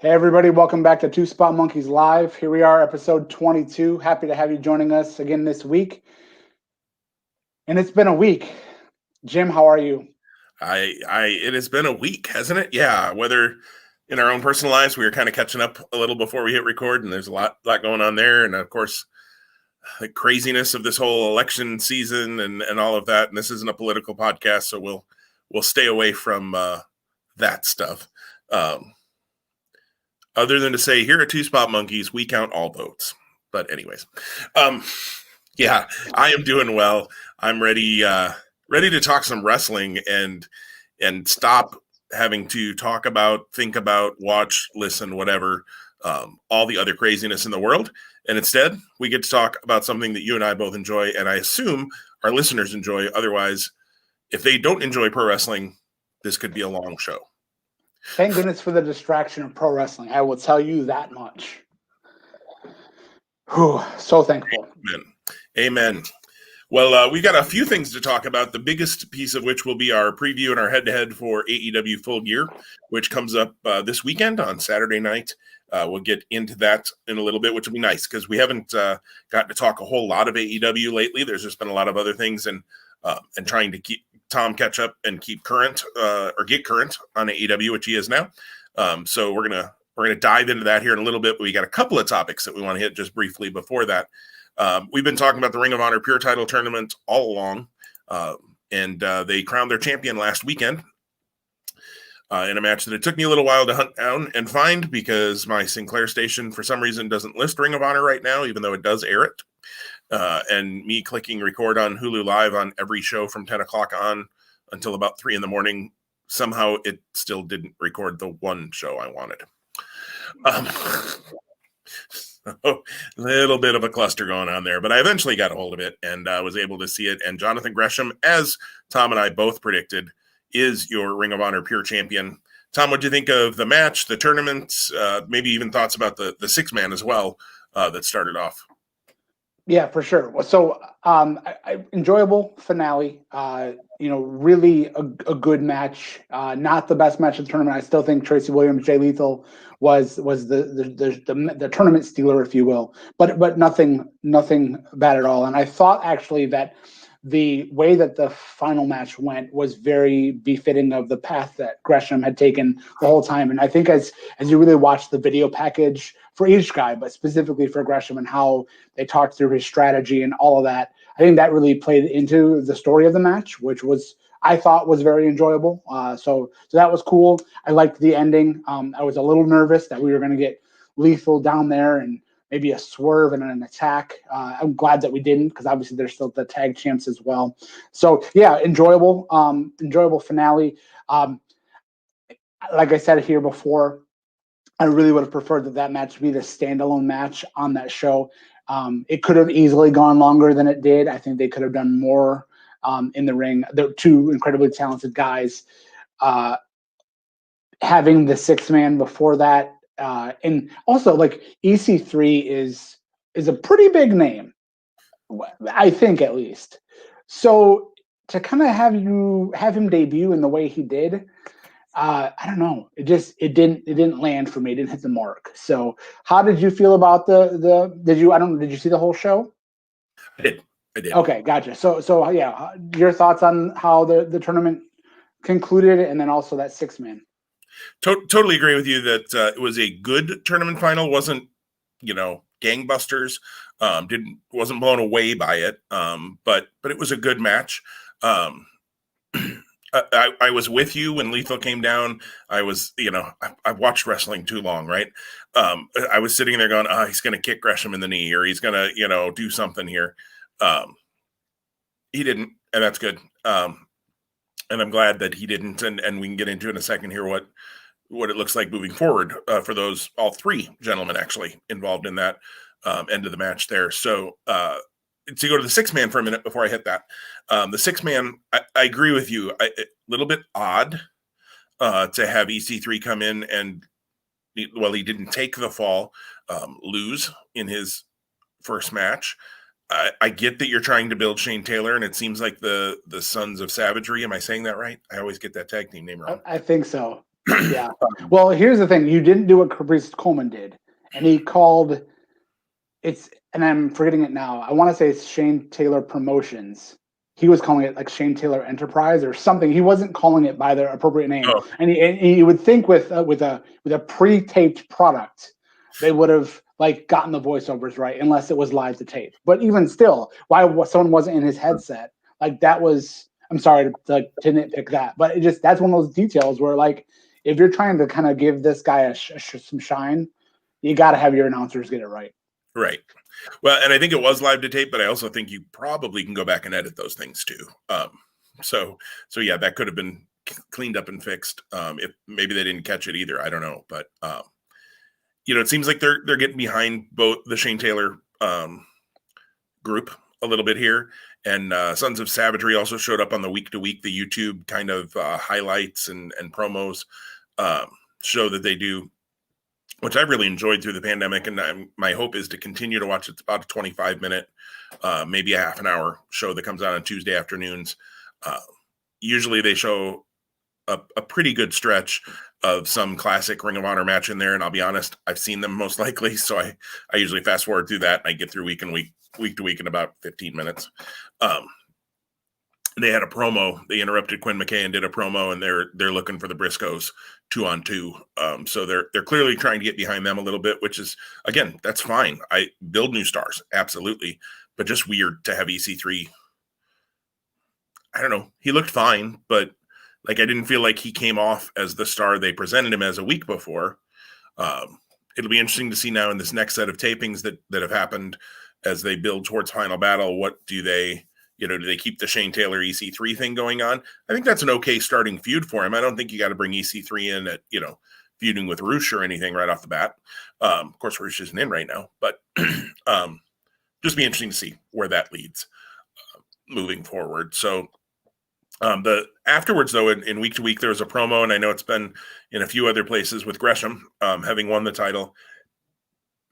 Hey everybody, welcome back to Two Spot Monkeys Live. Here we are, episode 22. Happy to have you joining us again this week. And it's been a week. Jim, how are you? It has been a week, hasn't it? Yeah, whether in our own personal lives, we were kind of catching up a little before we hit record, and there's a lot going on there. And of course, the craziness of this whole election season and all of that. And this isn't a political podcast, so we'll stay away from that stuff. Other than to say, here at Two Spot Monkeys, we count all votes. But anyways, yeah, I am doing well. I'm ready to talk some wrestling and stop having to talk about, think about, watch, listen, whatever, all the other craziness in the world. And instead, we get to talk about something that you and I both enjoy, and I assume our listeners enjoy. Otherwise, if they don't enjoy pro wrestling, this could be a long show. Thank goodness for the distraction of pro wrestling. I will tell you that much. Whew, so thankful. Amen. Well, we've got a few things to talk about, the biggest piece of which will be our preview and our head-to-head for AEW Full Gear, which comes up this weekend on Saturday night. We'll get into that in a little bit, which will be nice because we haven't gotten to talk a whole lot of AEW lately. There's just been a lot of other things and trying to keep Tom catch up and keep current or get current on AEW, which he is now. So we're gonna dive into that here in a little bit. But we got a couple of topics that we want to hit just briefly before that. We've been talking about the Ring of Honor Pure Title Tournament all along, and they crowned their champion last weekend in a match that it took me a little while to hunt down and find because my Sinclair station, for some reason, doesn't list Ring of Honor right now, even though it does air it. And me clicking record on Hulu Live on every show from 10 o'clock on until about 3 in the morning, somehow it still didn't record the one show I wanted. A little bit of a cluster going on there, but I eventually got a hold of it and was able to see it. And Jonathan Gresham, as Tom and I both predicted, is your Ring of Honor Pure Champion. Tom, what do you think of the match, the tournaments, maybe even thoughts about the six-man as well that started off? Yeah, for sure. So enjoyable finale. Really a good match. Not the best match of the tournament. I still think Tracy Williams, Jay Lethal was the tournament stealer, if you will. But nothing bad at all. And I thought actually that the way that the final match went was very befitting of the path that Gresham had taken the whole time. And I think as you really watch the video package for each guy, but specifically for Gresham and how they talked through his strategy and all of that, I think that really played into the story of the match, which I thought was very enjoyable. So that was cool. I liked the ending. I was a little nervous that we were going to get Lethal down there and maybe a swerve and an attack. I'm glad that we didn't because obviously there's still the tag champs as well. So yeah, enjoyable finale. Like I said here before, I really would have preferred that match be the standalone match on that show. It could have easily gone longer than it did. I think they could have done more in the ring. They're two incredibly talented guys. Having the six-man before that, and also like EC3 is a pretty big name, I think at least. So to kind of have him debut in the way he did, I don't know. It didn't land for me. It didn't hit the mark. So how did you feel about did you see the whole show? I did. Okay, gotcha. So yeah, your thoughts on how the tournament concluded and then also that six-man. Totally agree with you that it was a good tournament final. Wasn't, gangbusters. Wasn't blown away by it. But it was a good match. I was with you when Lethal came down. I was, I've watched wrestling too long, right? I was sitting there going, he's going to kick Gresham in the knee or he's going to, do something here. He didn't, and that's good. And I'm glad that he didn't. And we can get into in a second here what it looks like moving forward for all three gentlemen actually involved in that end of the match there. So to go to the six-man for a minute before I hit that. The six-man, I agree with you. A little bit odd to have EC3 come in and, he didn't take the fall, lose in his first match. I get that you're trying to build Shane Taylor, and it seems like the Sons of Savagery. Am I saying that right? I always get that tag team name wrong. I think so. Yeah. Well, here's the thing. You didn't do what Caprice Coleman did. And he called and I'm forgetting it now. I want to say it's Shane Taylor Promotions. He was calling it like Shane Taylor Enterprise or something. He wasn't calling it by their appropriate name. Oh. And he would think with a pre-taped product, they would have like gotten the voiceovers right, unless it was live to tape. But even still, why someone wasn't in his headset? Like that was. I'm sorry to nitpick that, but that's one of those details where like if you're trying to kind of give this guy some shine, you got to have your announcers get it right. Right. Well, and I think it was live to tape, but I also think you probably can go back and edit those things too. So yeah, that could have been cleaned up and fixed. If maybe they didn't catch it either, I don't know. But it seems like they're getting behind both the Shane Taylor group a little bit here, and Sons of Savagery also showed up on the week to week, the YouTube kind of highlights and promos show that they do, which I've really enjoyed through the pandemic. And my hope is to continue to watch. It's about a 25-minute, maybe a half an hour show that comes out on Tuesday afternoons. Usually they show a pretty good stretch of some classic Ring of Honor match in there. And I'll be honest, I've seen them most likely. So I usually fast forward through that and I get through week to week in about 15 minutes. They had a promo. They interrupted Quinn McKay and did a promo, and they're looking for the Briscoes 2-on-2. So they're clearly trying to get behind them a little bit, which is, again, that's fine. I build new stars, absolutely, but just weird to have EC3. I don't know. He looked fine, but like I didn't feel like he came off as the star they presented him as a week before. It'll be interesting to see now in this next set of tapings that have happened as they build towards Final Battle. What do they? Do they keep the Shane Taylor EC3 thing going on? I think that's an okay starting feud for him. I don't think you got to bring EC3 in at, feuding with Roosh or anything right off the bat. Of course, Roosh isn't in right now, but just be interesting to see where that leads moving forward. So the afterwards, though, in week to week, there was a promo, and I know it's been in a few other places with Gresham having won the title.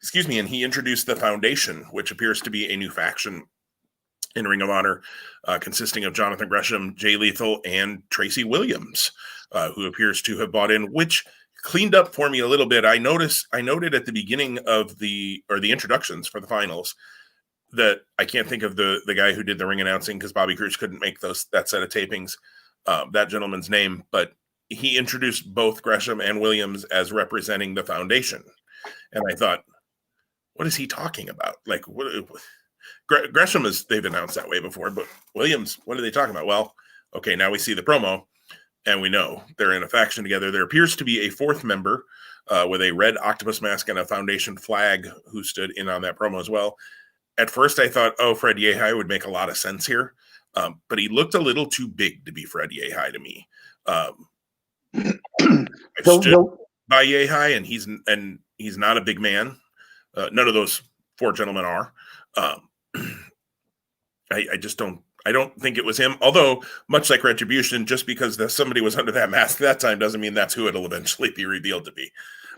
Excuse me, and he introduced the Foundation, which appears to be a new faction in Ring of Honor, consisting of Jonathan Gresham, Jay Lethal, and Tracy Williams, who appears to have bought in, which cleaned up for me a little bit. I noted at the beginning of the introductions for the finals that I can't think of the guy who did the ring announcing because Bobby Cruz couldn't make that set of tapings, that gentleman's name, but he introduced both Gresham and Williams as representing the Foundation. And I thought, what is he talking about? Like, what? Gresham they've announced that way before, but Williams, what are they talking about? Well, okay, now we see the promo and we know they're in a faction together. There appears to be a fourth member with a red octopus mask and a Foundation flag who stood in on that promo as well. At first I thought, Fred Yehai would make a lot of sense here. But he looked a little too big to be Fred Yehai to me. I stood by Yehai and he's not a big man. None of those four gentlemen are. I don't think it was him. Although, much like Retribution, just because somebody was under that mask that time doesn't mean that's who it'll eventually be revealed to be.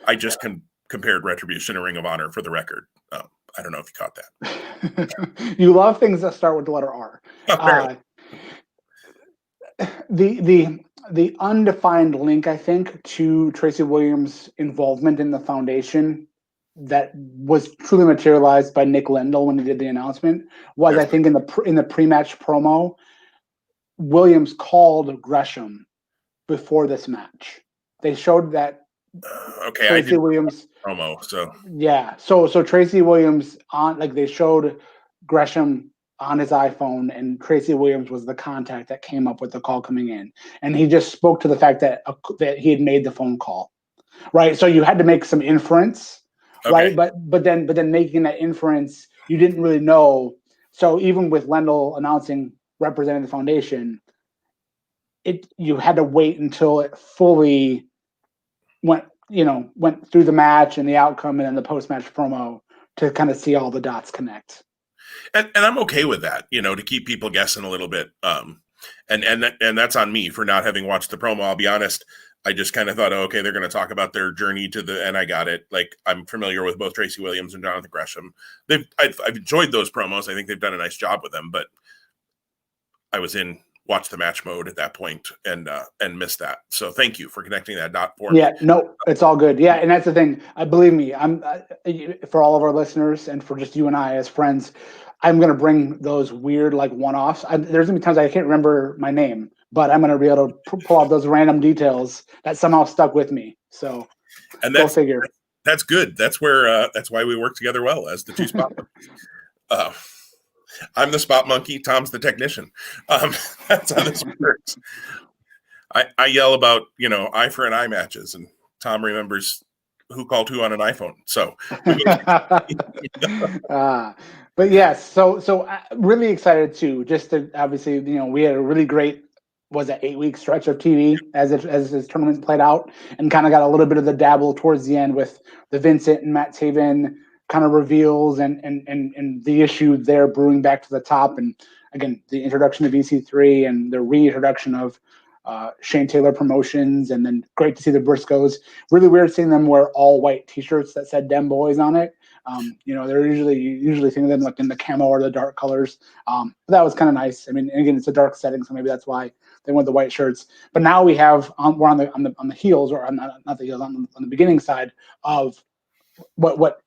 I just compared Retribution to Ring of Honor for the record. I don't know if you caught that. You love things that start with the letter R. The undefined link, I think, to Tracy Williams' involvement in the Foundation that was truly materialized by Nick Lendl when he did the announcement was, I think, in the pre-match promo, Williams called Gresham before this match. They showed that Tracy Williams promo. So yeah, so Tracy Williams they showed Gresham on his iPhone, and Tracy Williams was the contact that came up with the call coming in, and he just spoke to the fact that he had made the phone call, right? So you had to make some inference. Okay. Right, but then making that inference, you didn't really know. So even with Lendl announcing representing the Foundation, you had to wait until it fully went through the match and the outcome and then the post-match promo to kind of see all the dots connect. And I'm okay with that, to keep people guessing a little bit. And that's on me for not having watched the promo. I'll be honest. I just kind of thought, okay, they're going to talk about their journey and I got it. Like, I'm familiar with both Tracy Williams and Jonathan Gresham. I've enjoyed those promos. I think they've done a nice job with them, but I was in watch the match mode at that point and miss that. So thank you for connecting that dot for me. Yeah, no, it's all good. Yeah, and that's the thing. Believe me, for all of our listeners and for just you and I as friends, I'm gonna bring those weird like one-offs. There's gonna be times I can't remember my name, but I'm gonna be able to pull out those random details that somehow stuck with me. So, and go figure. That's good. That's where that's why we work together well as the two spot monkeys. I'm the spot monkey. Tom's the technician. That's how this works. I yell about, eye for an eye matches, and Tom remembers who called who on an iPhone. So, but yes, so really excited too. Just to obviously, we had a really great, was it 8-week stretch of TV as this tournament played out, and kind of got a little bit of the dabble towards the end with the Vincent and Matt Taven kind of reveals and the issue there brewing back to the top, and again the introduction of EC3 and the reintroduction of Shane Taylor Promotions, and then great to see the Briscoes. Really weird seeing them wear all white T-shirts that said "Dem Boys" on it. They're usually seeing them like in the camo or the dark colors. But that was kind of nice. I mean, again, it's a dark setting, so maybe that's why they went the white shirts. But now we have we're on the heels, or not the heels, on the beginning side of what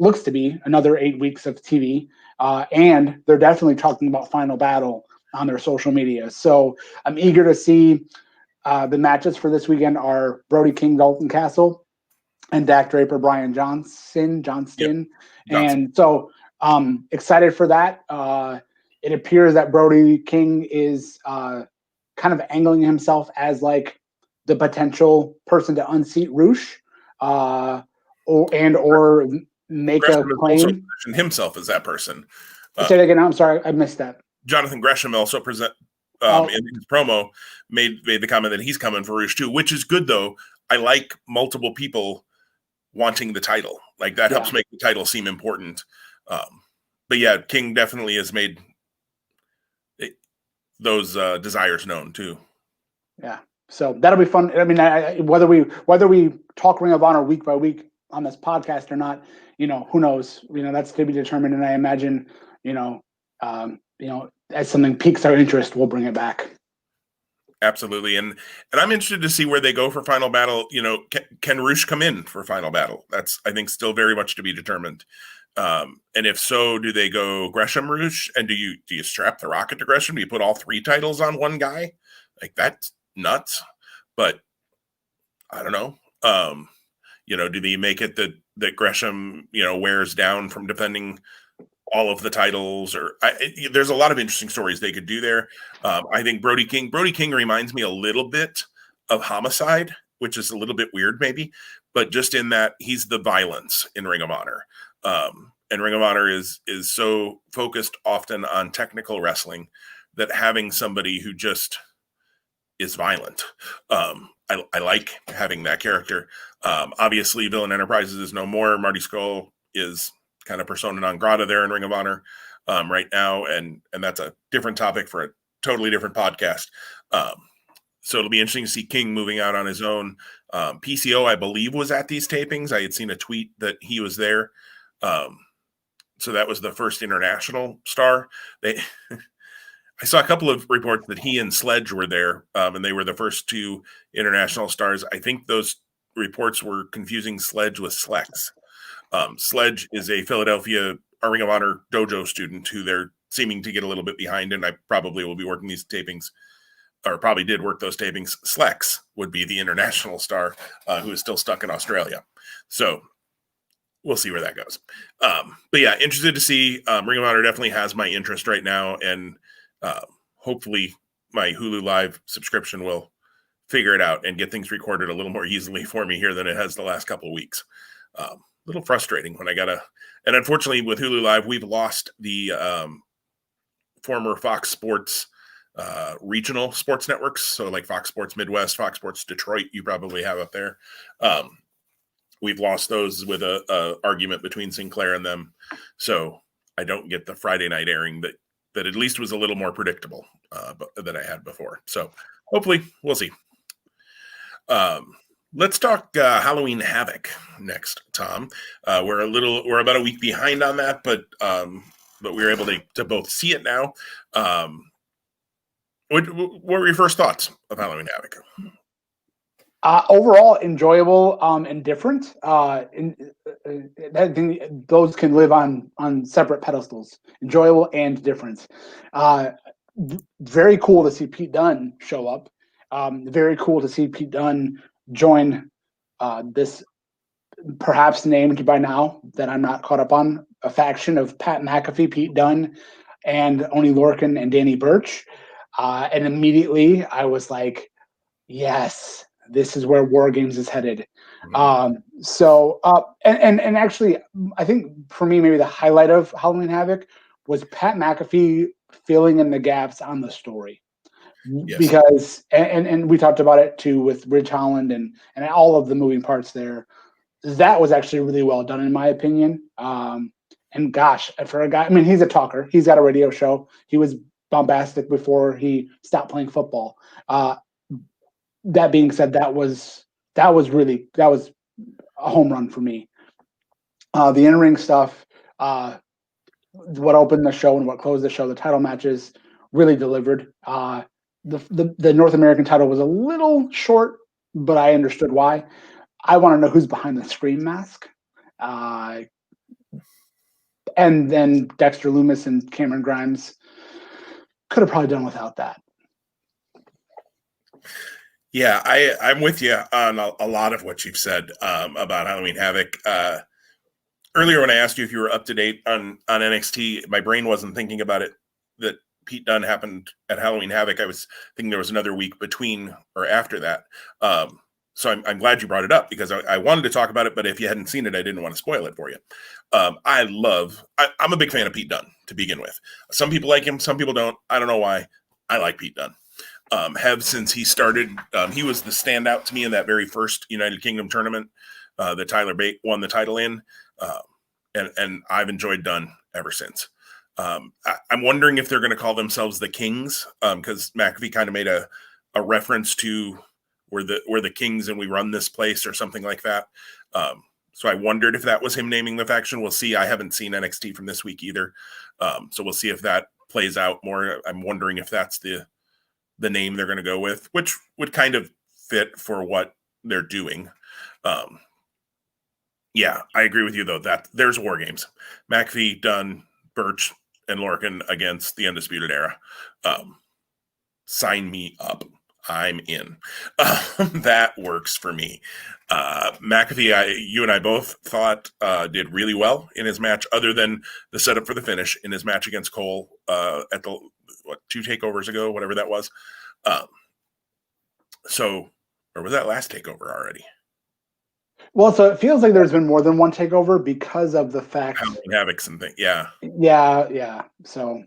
looks to be another 8 weeks of TV, and they're definitely talking about Final Battle on their social media. So I'm eager to see the matches for this weekend are Brody King, Dalton Castle, and Dak Draper, Brian Johnston. Yep. And so excited for that. It appears that Brody King is kind of angling himself as like the potential person to unseat Roosh, or make Gresham a claim. Also himself as that person. Say that again. I'm sorry, I missed that. Jonathan Gresham also in his promo made the comment that he's coming for Roosh too, which is good though. I like multiple people wanting the title. Like that helps make the title seem important. But yeah, King definitely has made those desires known too. Yeah. So that'll be fun. I mean, whether we talk Ring of Honor week by week on this podcast or not, who knows? That's to be determined. And I imagine, as something piques our interest, we'll bring it back. Absolutely, and I'm interested to see where they go for Final Battle. Can Roosh come in for Final Battle? That's, I think, still very much to be determined. And if so, do they go Gresham Roosh? And do you strap the rocket to Gresham? Do you put all 3 titles on one guy? Like that's nuts. But I don't know. Do they make it that Gresham wears down from defending all of the titles? Or there's a lot of interesting stories they could do there. I think Brody King reminds me a little bit of Homicide, which is a little bit weird maybe, but just in that he's the violence in Ring of Honor. And Ring of Honor is so focused often on technical wrestling that having somebody who just is violent. I like having that character. Obviously Villain Enterprises is no more. Marty Scurll is kind of persona non grata there in Ring of Honor right now, and that's a different topic for a totally different podcast. So it'll be interesting to see King moving out on his own. PCO, I believe, was at these tapings. I had seen a tweet that he was there. So that was the first international star. I saw a couple of reports that he and Sledge were there, and they were the first 2 international stars. I think those reports were confusing Sledge with Slex. Sledge is a Philadelphia Ring of Honor dojo student who they're seeming to get a little bit behind, and I probably will be working these tapings, or probably did work those tapings. Slex would be the international star who is still stuck in Australia. So we'll see where that goes. But yeah, interested to see. Ring of Honor definitely has my interest right now, and hopefully my Hulu Live subscription will figure it out and get things recorded a little more easily for me here than it has the last couple of weeks. A little frustrating when and unfortunately with Hulu Live, we've lost the former Fox Sports regional sports networks. So like Fox Sports Midwest, Fox Sports Detroit, you probably have up there. We've lost those with a argument between Sinclair and them. So I don't get the Friday night airing that at least was a little more predictable than I had before. So hopefully we'll see. Let's talk Halloween Havoc next, Tom. We're about a week behind on that, but we were able to both see it now. What were your first thoughts of Halloween Havoc? Overall, enjoyable and different. I think those can live on separate pedestals. Enjoyable and different. Very cool to see Pete Dunne show up. Very cool to see Pete Dunne join this perhaps named by now that I'm not caught up on a faction of Pat McAfee, Pete Dunne, and Oni Lorcan and Danny Burch. And immediately I was like, yes, this is where War Games is headed. And actually, I think for me, maybe the highlight of Halloween Havoc was Pat McAfee filling in the gaps on the story. Yes. Because, and we talked about it too with Ridge Holland and all of the moving parts there. That was actually really well done, in my opinion. And gosh, for a guy, I mean, he's a talker. He's got a radio show. He was bombastic before he stopped playing football. That being said, that was a home run for me. The in-ring stuff, what opened the show and what closed the show, the title matches really delivered. The North American title was a little short, but I understood why. I want to know who's behind the Scream mask. And then Dexter Lumis and Cameron Grimes could have probably done without that. Yeah, I'm with you on a lot of what you've said about Halloween Havoc. Earlier when I asked you if you were up to date on NXT, my brain wasn't thinking about it, that Pete Dunne happened at Halloween Havoc. I was thinking there was another week between or after that. So I'm glad you brought it up because I wanted to talk about it, but if you hadn't seen it, I didn't want to spoil it for you. I'm a big fan of Pete Dunne to begin with. Some people like him, some people don't. I don't know why. I like Pete Dunne. Have since he started. He was the standout to me in that very first United Kingdom tournament that Tyler Bate won the title in. And I've enjoyed Dunne ever since. I'm wondering if they're going to call themselves the Kings because McAfee kind of made a reference to we're the Kings and we run this place or something like that. So I wondered if that was him naming the faction. We'll see. I haven't seen NXT from this week either. So we'll see if that plays out more. I'm wondering if that's the name they're going to go with, which would kind of fit for what they're doing. Yeah, I agree with you, though, that there's War Games. McAfee, Dunne, Burch, and Lorcan against the Undisputed Era. Sign me up. I'm in. That works for me. McAfee, you and I both thought did really well in his match, other than the setup for the finish in his match against Cole at the 2 takeovers ago, whatever that was. Or was that last takeover already? Well, so it feels like there's been more than one takeover because of the fact Havocs and things. Yeah. Yeah. So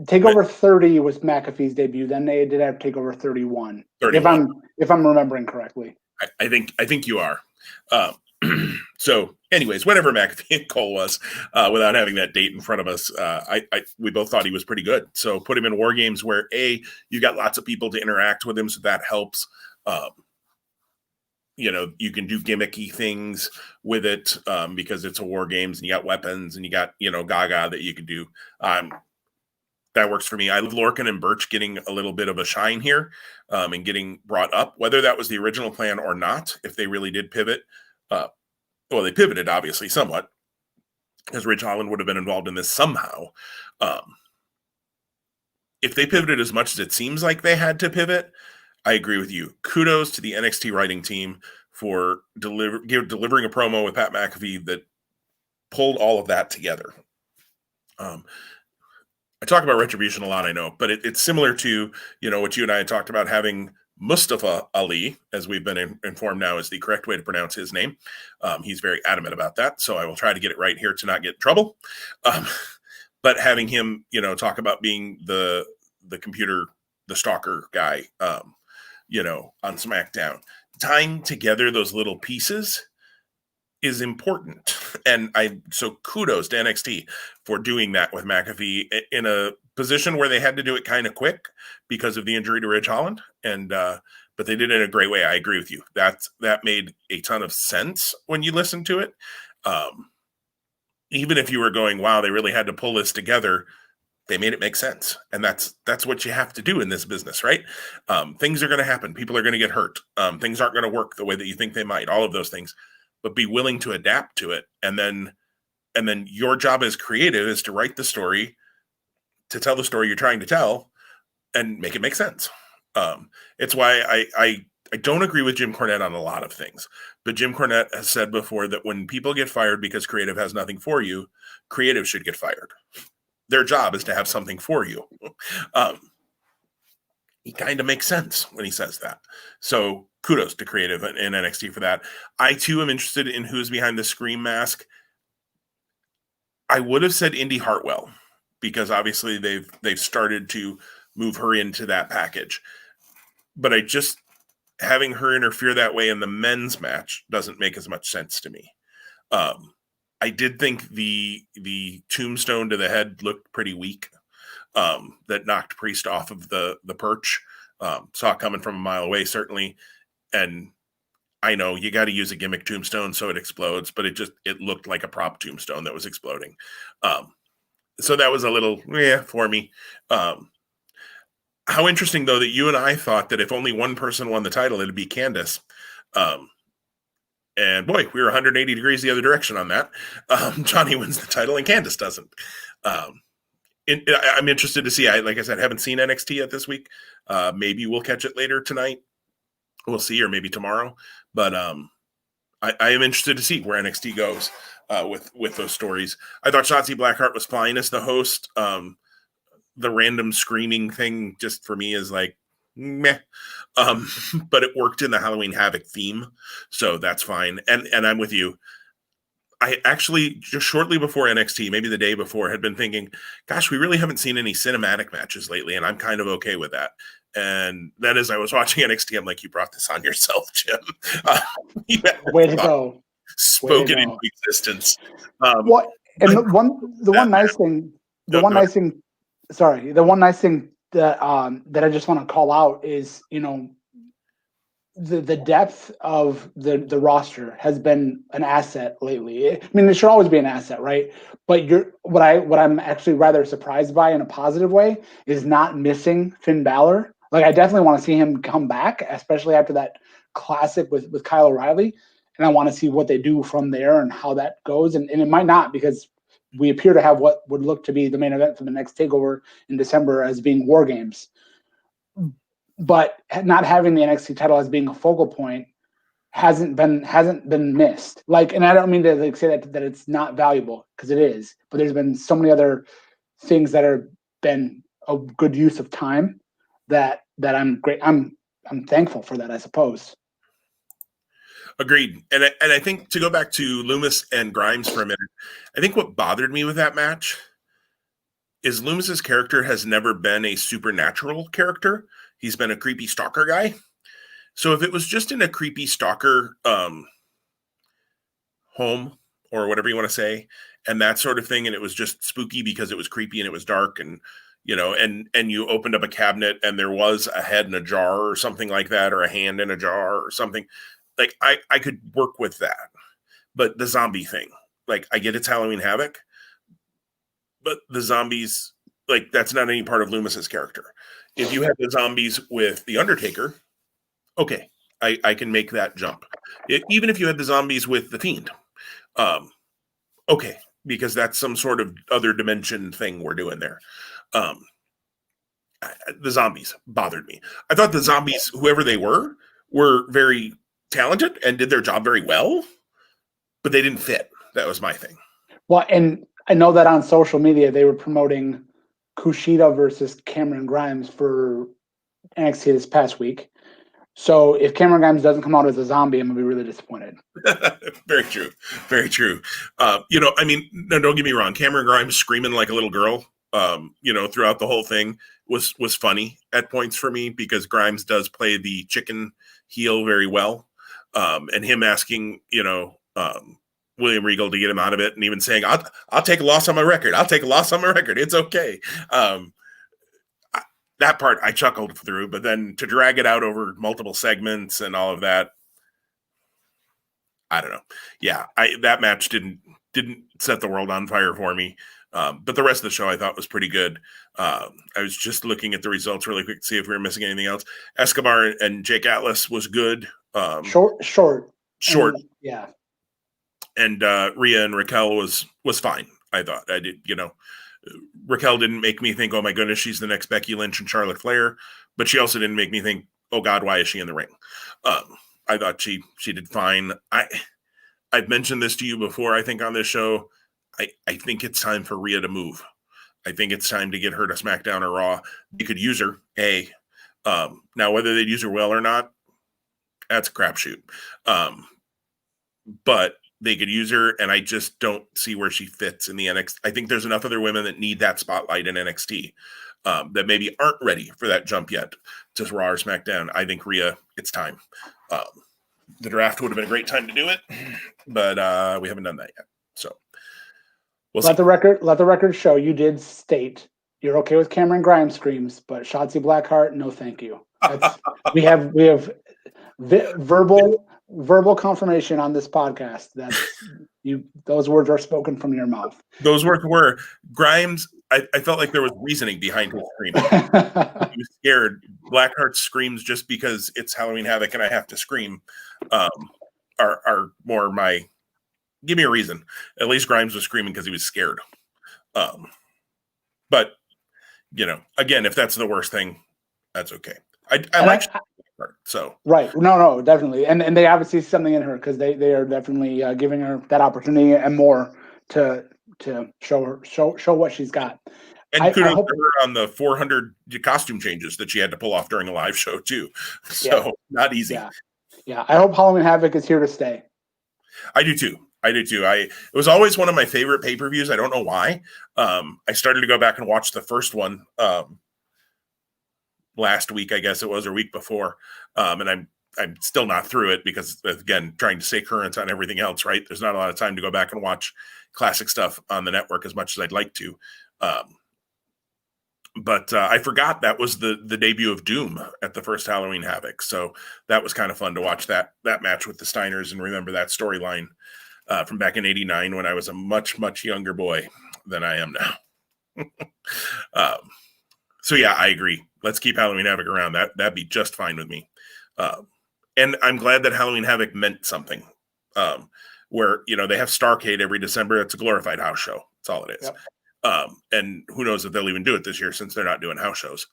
takeover 30 was McAfee's debut. Then they did have takeover 31. If I'm remembering correctly. I think you are. So, anyways, whatever McAfee and Cole was, without having that date in front of us, we both thought he was pretty good. So put him in War Games where you got lots of people to interact with him, so that helps. You can do gimmicky things with it because it's a War Games and you got weapons and you got Gaga that you could do. That works for me. I love Lorcan and Burch getting a little bit of a shine here and getting brought up, whether that was the original plan or not. If they really did pivot. Well, they pivoted, obviously, somewhat, because Ridge Holland would have been involved in this somehow. If they pivoted as much as it seems like they had to pivot, I agree with you. Kudos to the NXT writing team for delivering a promo with Pat McAfee that pulled all of that together. I talk about Retribution a lot, I know, but it's similar to what you and I had talked about, having Mustafa Ali, as we've been informed now is the correct way to pronounce his name. He's very adamant about that, so I will try to get it right here to not get in trouble. But having him, talk about being the computer, the stalker guy, on SmackDown, tying together those little pieces is important. And so kudos to NXT for doing that with McAfee in a position where they had to do it kind of quick because of the injury to Ridge Holland. But they did it in a great way. I agree with you. That made a ton of sense when you listen to it. Even if you were going, wow, they really had to pull this together. they made it make sense. And that's what you have to do in this business, right? Things are going to happen. People are going to get hurt. Things aren't going to work the way that you think they might, all of those things, but be willing to adapt to it. And then your job as creative is to write the story, to tell the story you're trying to tell, and make it make sense. It's why I don't agree with Jim Cornette on a lot of things, but Jim Cornette has said before that when people get fired because creative has nothing for you, creative should get fired. Their job is to have something for you. He kind of makes sense when he says that. So kudos to creative in NXT for that. I too am interested in who's behind the Scream mask. I would have said Indy Hartwell, because obviously they've started to move her into that package. But having her interfere that way in the men's match doesn't make as much sense to me. I did think the tombstone to the head looked pretty weak. That knocked Priest off of the perch. Saw it coming from a mile away, certainly. And I know you got to use a gimmick tombstone so it explodes, but it looked like a prop tombstone that was exploding. So that was a little, for me. How interesting, though, that you and I thought that if only one person won the title, it'd be Candice. And boy, we were 180 degrees the other direction on that. Johnny wins the title and Candice doesn't. I'm interested to see. Like I said, haven't seen NXT yet this week. Maybe we'll catch it later tonight. We'll see, or maybe tomorrow. But I am interested to see where NXT goes with those stories. I thought Shotzi Blackheart was fine as the host. The random screaming thing just for me is like, meh. But it worked in the Halloween Havoc theme, so that's fine. And I'm with you. I actually, just shortly before NXT, maybe the day before, had been thinking, gosh, we really haven't seen any cinematic matches lately, and I'm kind of okay with that. And then as I was watching NXT, I'm like, you brought this on yourself, Jim. Way to go. Spoken into existence. What? And the one nice thing that I just want to call out is, the depth of the roster has been an asset lately. I mean, it should always be an asset, right? But what I'm actually rather surprised by in a positive way is not missing Finn Balor. Like, I definitely want to see him come back, especially after that classic with Kyle O'Reilly. And I want to see what they do from there and how that goes. And it might not, because we appear to have what would look to be the main event for the next TakeOver in December as being War Games. But not having the NXT title as being a focal point hasn't been missed. Like, and I don't mean to say that it's not valuable, because it is. But there's been so many other things that have been a good use of time that I'm thankful for that, I suppose. Agreed. And I think, to go back to Loomis and Grimes for a minute, I think what bothered me with that match is Loomis's character has never been a supernatural character. He's been a creepy stalker guy. So if it was just in a creepy stalker home, or whatever you want to say, and that sort of thing, and it was just spooky because it was creepy and it was dark, and and you opened up a cabinet and there was a head in a jar or something like that, or a hand in a jar or something, like I could work with that. But the zombie thing, like, I get it's Halloween Havoc, but the zombies, like, that's not any part of Loomis's character. If you had the zombies with The Undertaker, okay, I can make that jump. Even if you had the zombies with The Fiend, okay, because that's some sort of other dimension thing we're doing there. The zombies bothered me. I thought the zombies, whoever they were very talented and did their job very well, but they didn't fit. That was my thing. Well, and I know that on social media they were promoting Kushida versus Cameron Grimes for NXT this past week. So if Cameron Grimes doesn't come out as a zombie, I'm going to be really disappointed. Very true. Very true. I mean, no, don't get me wrong. Cameron Grimes screaming like a little girl, throughout the whole thing was funny at points for me, because Grimes does play the chicken heel very well. And him asking, William Regal to get him out of it, and even saying, I'll take a loss on my record. I'll take a loss on my record. It's okay. That part I chuckled through, but then to drag it out over multiple segments and all of that, I don't know. Yeah, that match didn't set the world on fire for me. But the rest of the show I thought was pretty good. I was just looking at the results really quick to see if we were missing anything else. Escobar and Jake Atlas was good. Short. Short. Yeah. And Rhea and Raquel was fine. I thought I did, Raquel didn't make me think, oh my goodness, she's the next Becky Lynch and Charlotte Flair, but she also didn't make me think, oh God, why is she in the ring? I thought she did fine. I've mentioned this to you before, I think, on this show. I think it's time for Rhea to move. I think it's time to get her to SmackDown or Raw. They could use her, now whether they'd use her well or not, that's a crapshoot. But they could use her, and I just don't see where she fits in the NXT. I think there's enough other women that need that spotlight in NXT that maybe aren't ready for that jump yet to Raw or SmackDown. I think Rhea, it's time. The draft would have been a great time to do it, but we haven't done that yet. So let the record show you did state you're okay with Cameron Grimes screams, but Shotzi Blackheart, no, thank you. we have verbal confirmation on this podcast that those words are spoken from your mouth. Those words were Grimes. I felt like there was reasoning behind his screaming. He was scared. Blackheart's screams just because it's Halloween Havoc and I have to scream are more my give me a reason. At least Grimes was screaming because he was scared. But again, if that's the worst thing, that's okay. I like so right. No, definitely. And they obviously see something in her because they are definitely giving her that opportunity and more to show what she's got. And kudos to her on the 400 costume changes that she had to pull off during a live show too. So not easy. Yeah. I hope Halloween Havoc is here to stay. I do too. It was always one of my favorite pay-per-views. I don't know why. I started to go back and watch the first one last week, I guess it was, or week before. And I'm still not through it because, again, trying to stay current on everything else, right? There's not a lot of time to go back and watch classic stuff on the network as much as I'd like to. But I forgot that was the debut of Doom at the first Halloween Havoc. So that was kind of fun to watch that match with the Steiners and remember that storyline from back in '89 when I was a much, much younger boy than I am now. So yeah, I agree. Let's keep Halloween Havoc around. That'd be just fine with me. And I'm glad that Halloween Havoc meant something. Where they have Starrcade every December. It's a glorified house show. That's all it is. Yep. And who knows if they'll even do it this year since they're not doing house shows.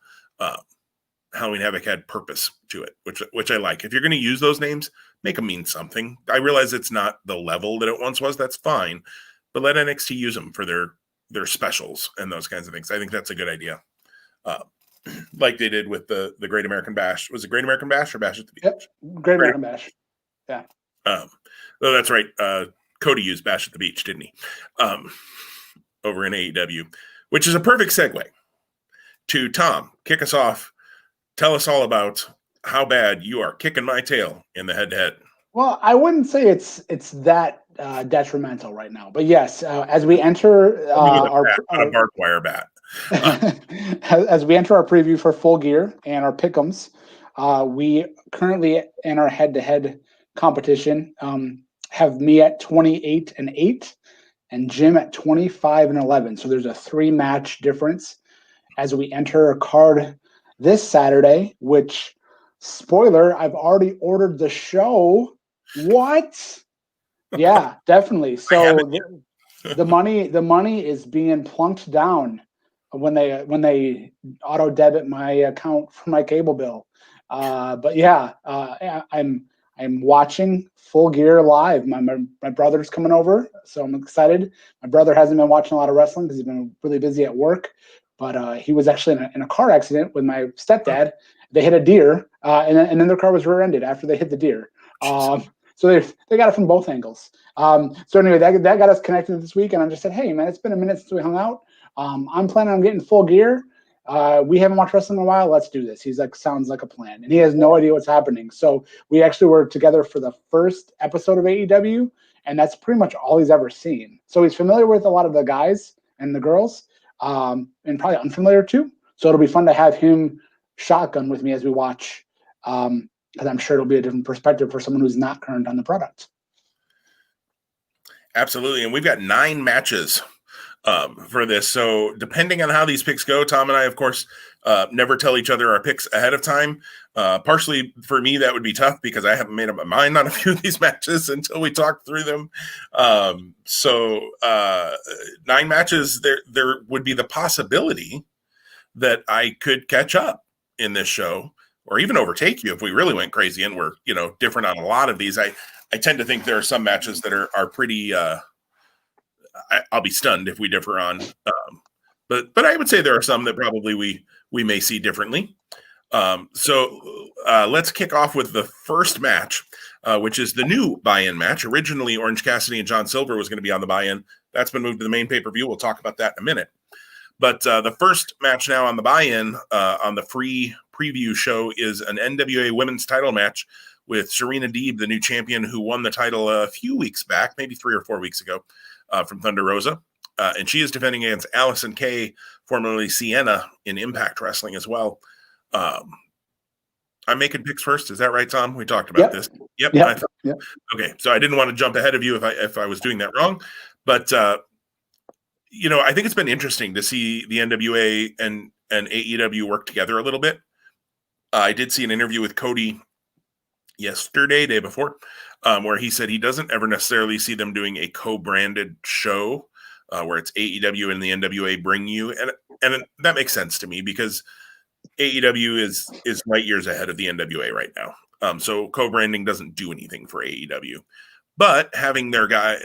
Halloween Havoc had purpose to it, which I like. If you're going to use those names, make them mean something. I realize it's not the level that it once was. That's fine, but let NXT use them for their specials and those kinds of things. I think that's a good idea. Like they did with the Great American Bash. Was it Great American Bash or Bash at the Beach? Yep. Great American Bash. Yeah. Oh, that's right. Cody used Bash at the Beach, didn't he? Over in AEW, which is a perfect segue to Tom. Kick us off. Tell us all about how bad you are kicking my tail in the head-to-head. Well, I wouldn't say it's that detrimental right now, but yes, as we enter our barbed wire bat. As we enter our preview for Full Gear and our pick'ems, we currently in our head-to-head competition have me at 28-8 and Jim at 25-11. So there's a 3-match difference as we enter a card this Saturday, which, spoiler, I've already ordered the show. What? Yeah, definitely. So the money is being plunked down when they auto debit my account for my cable bill. But yeah, I'm watching Full Gear live. My brother's coming over, so I'm excited. My brother hasn't been watching a lot of wrestling because he's been really busy at work. But he was actually in a car accident with my stepdad. They hit a deer, and then their car was rear-ended after they hit the deer. So they got it from both angles. So anyway, that got us connected this week, and I just said, hey, man, it's been a minute since we hung out. I'm planning on getting Full Gear. We haven't watched wrestling in a while. Let's do this. He's like, sounds like a plan. And he has no idea what's happening. So we actually were together for the first episode of AEW, and that's pretty much all he's ever seen. So he's familiar with a lot of the guys and the girls, and probably unfamiliar too. So it'll be fun to have him shotgun with me as we watch, because I'm sure it'll be a different perspective for someone who's not current on the product. Absolutely. And we've got 9 matches for this. So depending on how these picks go, Tom and I, of course, never tell each other our picks ahead of time. Partially for me, that would be tough because I haven't made up my mind on a few of these matches until we talk through them. So 9 matches, there would be the possibility that I could catch up in this show or even overtake you if we really went crazy and we're, different on a lot of these. I tend to think there are some matches that are pretty, I'll be stunned if we differ on, but I would say there are some that probably we may see differently. So let's kick off with the first match, which is the new buy-in match. Originally, Orange Cassidy and John Silver was going to be on the buy-in. That's been moved to the main pay-per-view. We'll talk about that in a minute. But the first match now on the buy-in on the free preview show is an NWA women's title match with Serena Deeb, the new champion who won the title a few weeks back, maybe 3 or 4 weeks ago, from Thunder Rosa. And she is defending against Allison Kay, formerly Sienna, in Impact Wrestling as well. I'm making picks first. Is that right, Tom? We talked about this. Yep. Okay. So I didn't want to jump ahead of you if I was doing that wrong. But, I think it's been interesting to see the NWA and AEW work together a little bit. I did see an interview with Cody day before, where he said he doesn't ever necessarily see them doing a co-branded show where it's AEW and the NWA bring you. And that makes sense to me because AEW is light years ahead of the NWA right now. So co-branding doesn't do anything for AEW. But having their guys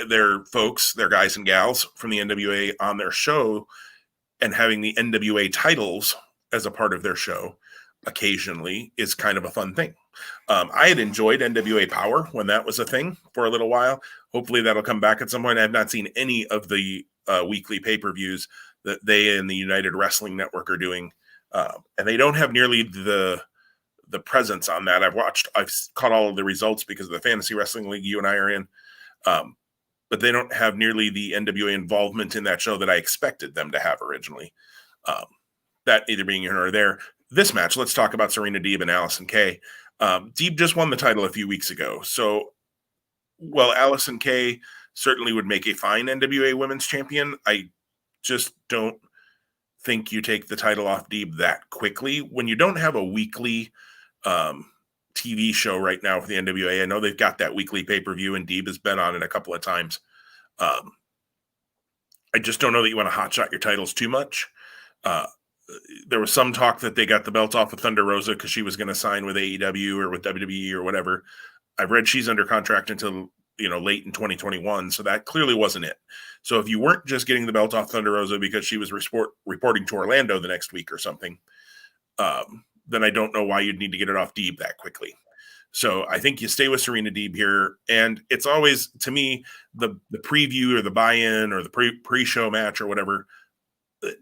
and gals from the NWA on their show and having the NWA titles as a part of their show occasionally is kind of a fun thing. I had enjoyed NWA Power when that was a thing for a little while. Hopefully that'll come back at some point. I've not seen any of the weekly pay-per-views that they and the United Wrestling Network are doing. And they don't have nearly the presence on that. I've caught all of the results because of the fantasy wrestling league you and I are in. But they don't have nearly the NWA involvement in that show that I expected them to have originally. That either being here or there. This match, let's talk about Serena Deeb and Allison Kay. Deeb just won the title a few weeks ago. So, Allison Kay certainly would make a fine NWA women's champion. I just don't think you take the title off Deeb that quickly when you don't have a weekly TV show right now for the NWA. I know they've got that weekly pay-per-view and Deeb has been on it a couple of times. I just don't know that you want to hotshot your titles too much. There was some talk that they got the belt off of Thunder Rosa because she was going to sign with AEW or with WWE or whatever. I've read she's under contract until late in 2021, so that clearly wasn't it. So if you weren't just getting the belt off Thunder Rosa because she was reporting to Orlando the next week or something, then I don't know why you'd need to get it off Deeb that quickly. So I think you stay with Serena Deeb here, and it's always, to me, the preview or the buy-in or the pre-show match or whatever,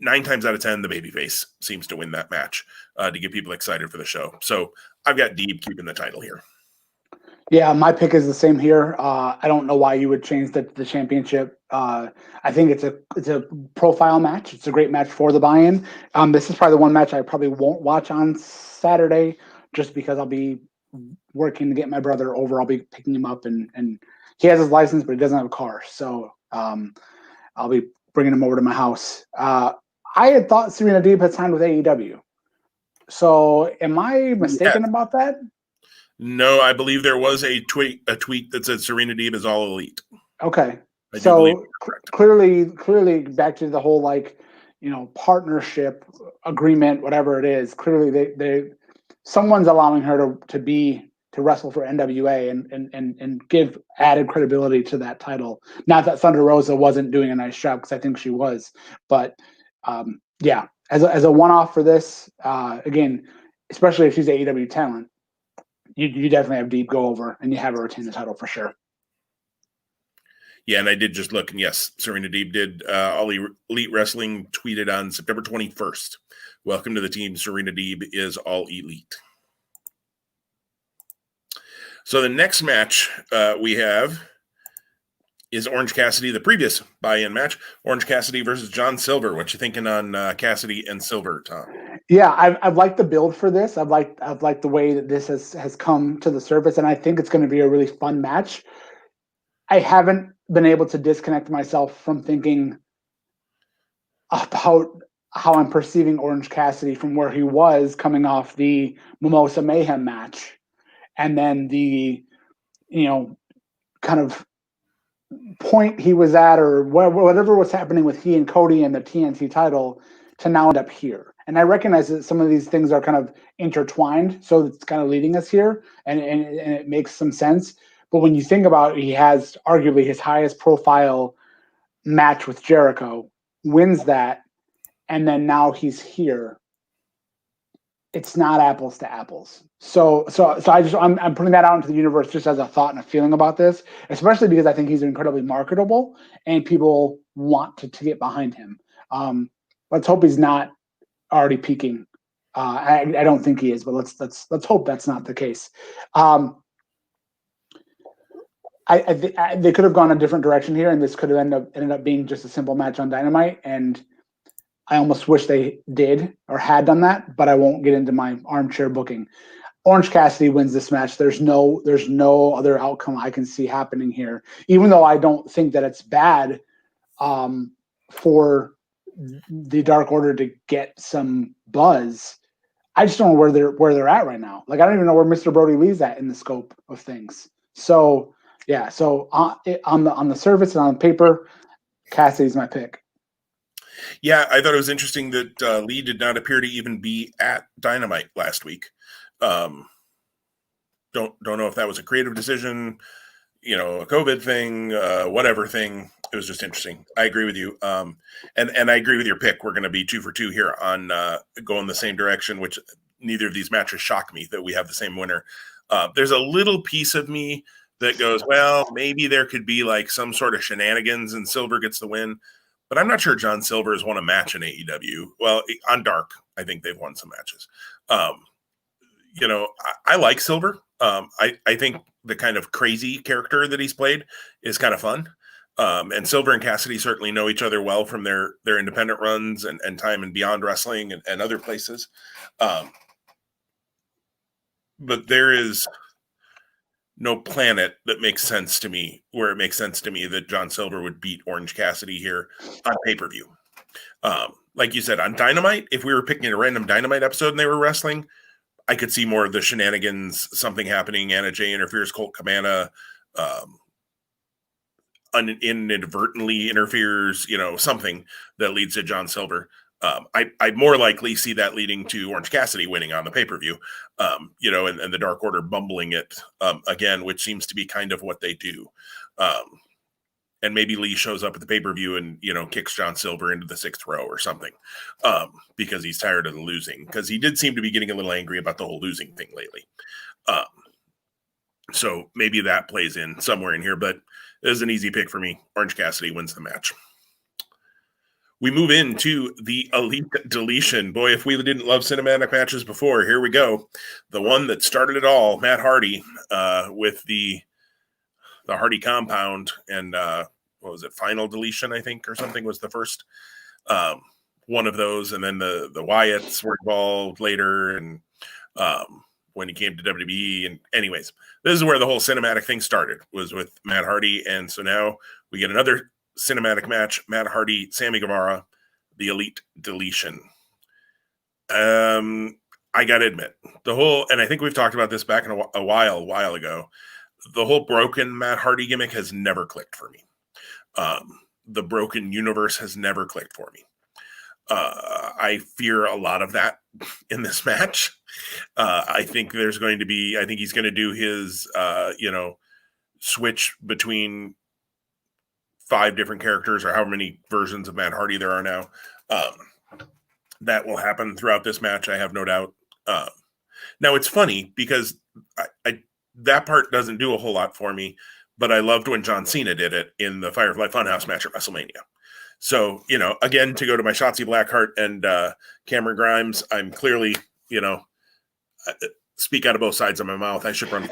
9 times out of 10, the babyface seems to win that match to get people excited for the show. So I've got Deeb keeping the title here. Yeah, my pick is the same here. I don't know why you would change the championship. I think it's a profile match. It's a great match for the buy-in. This is probably the one match I probably won't watch on Saturday just because I'll be working to get my brother over. I'll be picking him up, and he has his license, but he doesn't have a car. So I'll be bringing him over to my house. I had thought Serena Deeb had signed with AEW. So am I mistaken about that? No, I believe there was a tweet that said Serena Deeb is all elite. Okay. So clearly back to the whole partnership agreement, whatever it is, clearly they someone's allowing her to wrestle for NWA and give added credibility to that title. Not that Thunder Rosa wasn't doing a nice job, because I think she was, but as a one-off for this, again, especially if she's AEW talent, you definitely have Deeb go over and you have her retain the title for sure. Yeah, and I did just look, and yes, Serena Deeb did. All Elite Wrestling tweeted on September 21st. Welcome to the team. Serena Deeb is all elite. So the next match we have is Orange Cassidy, the previous buy-in match. Orange Cassidy versus John Silver. What you thinking on Cassidy and Silver, Tom? Yeah, I've liked the build for this. I've liked the way that this has come to the surface, and I think it's going to be a really fun match. I haven't been able to disconnect myself from thinking about how I'm perceiving Orange Cassidy from where he was coming off the Mimosa Mayhem match, and then the, kind of point he was at, or whatever was happening with he and Cody and the TNT title, to now end up here. And I recognize that some of these things are kind of intertwined, so it's kind of leading us here, and it makes some sense. But when you think about it, he has arguably his highest profile match with Jericho, wins that, and then now he's here. It's not apples to apples. So I'm putting that out into the universe just as a thought and a feeling about this, especially because I think he's incredibly marketable and people want to get behind him. Let's hope he's not already peaking. I don't think he is, but let's hope that's not the case. They could have gone a different direction here, and this could have ended up being just a simple match on Dynamite. And I almost wish they did or had done that, but I won't get into my armchair booking. Orange Cassidy wins this match. There's no other outcome I can see happening here, even though I don't think that it's bad for the Dark Order to get some buzz. I just don't know where they're at right now. Like, I don't even know where Mr. Brody Lee's at in the scope of things. So yeah, so on the surface and on paper, Cassidy's my pick. Yeah, I thought it was interesting that Lee did not appear to even be at Dynamite last week. Don't know if that was a creative decision, a COVID thing, whatever thing. It was just interesting. I agree with you. And I agree with your pick. We're going to be 2 for 2 here on going the same direction, which neither of these matches shock me that we have the same winner. There's a little piece of me that goes, well, maybe there could be like some sort of shenanigans and Silver gets the win. But I'm not sure John Silver has won a match in AEW. Well, on Dark, I think they've won some matches. I like Silver. I think the kind of crazy character that he's played is kind of fun. And Silver and Cassidy certainly know each other well from their independent runs and time in Beyond Wrestling and other places. But there is no planet that makes sense to me where it makes sense to me that John Silver would beat Orange Cassidy here on pay-per-view. Like you said, on Dynamite, if we were picking a random Dynamite episode and they were wrestling, I could see more of the shenanigans, something happening. Anna Jay interferes, Colt Cabana inadvertently interferes, something that leads to John Silver. I'd more likely see that leading to Orange Cassidy winning on the pay-per-view, and the Dark Order bumbling it again, which seems to be kind of what they do. And maybe Lee shows up at the pay-per-view and, kicks John Silver into the 6th row or something because he's tired of the losing, because he did seem to be getting a little angry about the whole losing thing lately. So maybe that plays in somewhere in here, but it is an easy pick for me. Orange Cassidy wins the match. We move into the Elite Deletion. Boy, if we didn't love cinematic matches before, here we go. The one that started it all, Matt Hardy, with the Hardy Compound and what was it, Final Deletion, I think, or something was the first one of those. And then the Wyatts were involved later, and when he came to WWE. And anyways, this is where the whole cinematic thing started, was with Matt Hardy. And so now we get another cinematic match, Matt Hardy, Sammy Guevara, the Elite Deletion. I gotta admit, and I think we've talked about this back in a while ago, the whole broken Matt Hardy gimmick has never clicked for me. The broken universe has never clicked for me. I fear a lot of that in this match. I think he's going to do his, switch between 5 different characters, or however many versions of Matt Hardy there are now. That will happen throughout this match, I have no doubt. Now, it's funny because that part doesn't do a whole lot for me, but I loved when John Cena did it in the Firefly Funhouse match at WrestleMania. So, again, to go to my Shotzi Blackheart and Cameron Grimes, I'm clearly, speak out of both sides of my mouth. I should run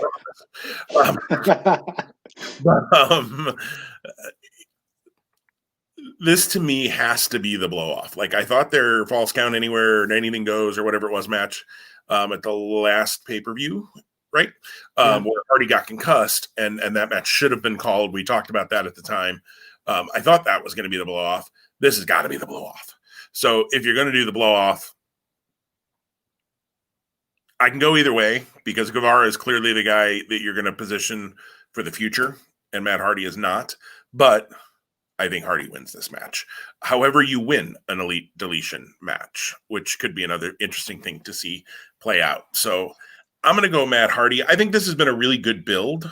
this to me has to be the blow off. Like, I thought their Falls Count Anywhere and Anything Goes or whatever it was match at the last pay-per-view, right? Where Hardy got concussed, and that match should have been called. We talked about that at the time. I thought that was going to be the blow off. This has got to be the blow off. So if you're going to do the blow off, I can go either way because Guevara is clearly the guy that you're going to position for the future, and Matt Hardy is not. But I think Hardy wins this match. However, you win an elite deletion match, which could be another interesting thing to see play out. So I'm going to go Matt Hardy. I think this has been a really good build,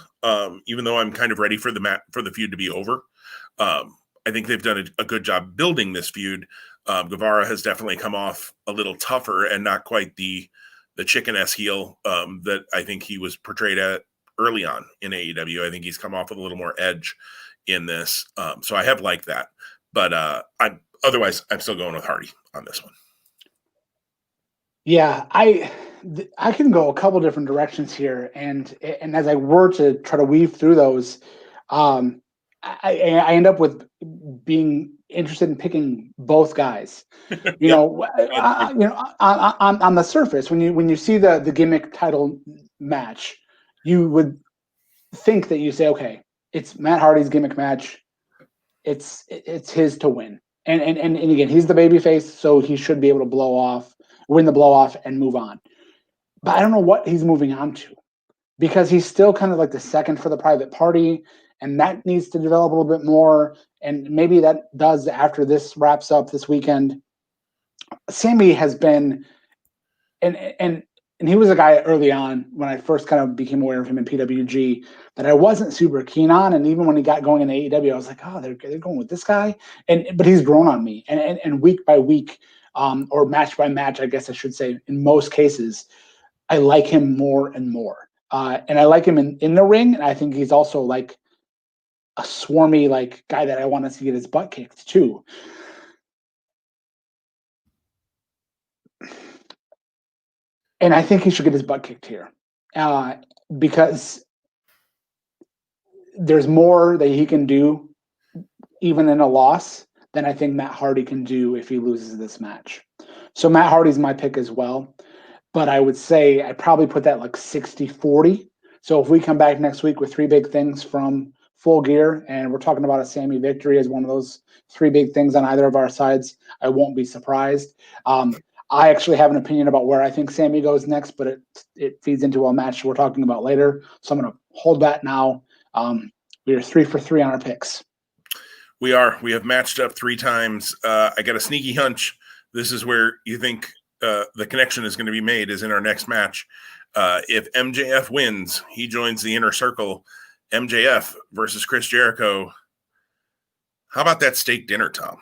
even though I'm kind of ready for the feud to be over. I think they've done a good job building this feud. Guevara has definitely come off a little tougher and not quite the chicken-ass heel that I think he was portrayed at early on in AEW. I think he's come off with a little more edge in this. So I have liked that. But I'm still going with Hardy on this one. Yeah, I can go a couple different directions here, and as I were to try to weave through those, I end up with being interested in picking both guys. You know, on the surface, when you see the gimmick title match, you would think that you say, okay, it's Matt Hardy's gimmick match. It's his to win, and again, he's the babyface, so he should be able to win the blow off, and move on. But I don't know what he's moving on to, because he's still kind of like the second for the private party, and that needs to develop a little bit more. And maybe that does after this wraps up this weekend. Sammy has been, and he was a guy early on when I first kind of became aware of him in PWG that I wasn't super keen on. And even when he got going in AEW, I was like, oh, they're going with this guy. But he's grown on me, and week by week, or match by match, I guess I should say, in most cases, I like him more and more. And I like him in the ring. And I think he's also like a swarmy like guy that I want to see get his butt kicked too. And I think he should get his butt kicked here, because there's more that he can do even in a loss than I think Matt Hardy can do if he loses this match. So Matt Hardy's my pick as well. But I would say I'd probably put that like 60-40. So if we come back next week with three big things from Full Gear, and we're talking about a Sammy victory as one of those three big things on either of our sides, I won't be surprised. I actually have an opinion about where I think Sammy goes next, but it feeds into a match we're talking about later. So I'm going to hold that now. We are 3 for 3 on our picks. We are. We have matched up 3 times. I got a sneaky hunch. This is where you think the connection is going to be made, is in our next match. If MJF wins, he joins the Inner Circle. MJF versus Chris Jericho. How about that steak dinner, Tom?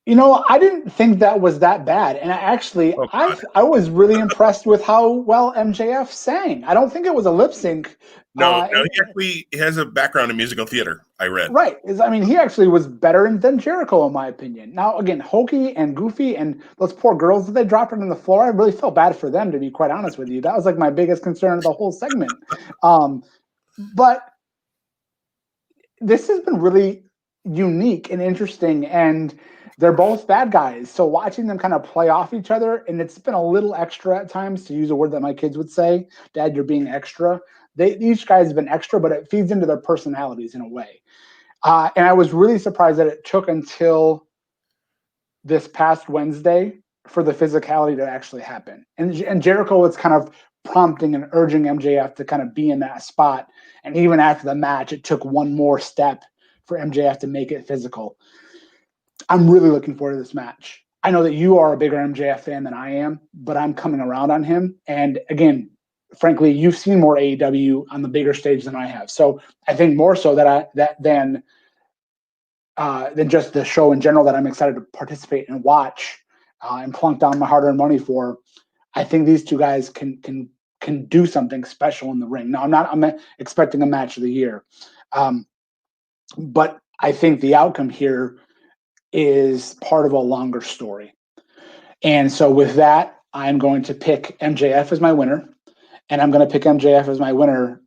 You know, I didn't think that was that bad. And I was really impressed with how well MJF sang. I don't think it was a lip sync. No, he actually has a background in musical theater, I read. Right. I mean, he actually was better than Jericho, in my opinion. Now, again, hokey and goofy, and those poor girls that they dropped on the floor, I really felt bad for them, to be quite honest with you. That was like my biggest concern of the whole segment. But this has been really unique and interesting, and they're both bad guys. So watching them kind of play off each other, and it's been a little extra at times, to use a word that my kids would say, Dad, you're being extra. Each guy has been extra, but it feeds into their personalities in a way. And I was really surprised that it took until this past Wednesday for the physicality to actually happen. And Jericho was kind of prompting and urging MJF to kind of be in that spot. And even after the match, it took one more step for MJF to make it physical. I'm really looking forward to this match. I know that you are a bigger MJF fan than I am, but I'm coming around on him. And again, frankly, you've seen more AEW on the bigger stage than I have. So I think more so than just the show in general that I'm excited to participate and watch and plunk down my hard-earned money for. I think these two guys can do something special in the ring. Now, I'm expecting a match of the year, but I think the outcome here is part of a longer story. And so with that, I'm going to pick MJF as my winner. And I'm going to pick MJF as my winner,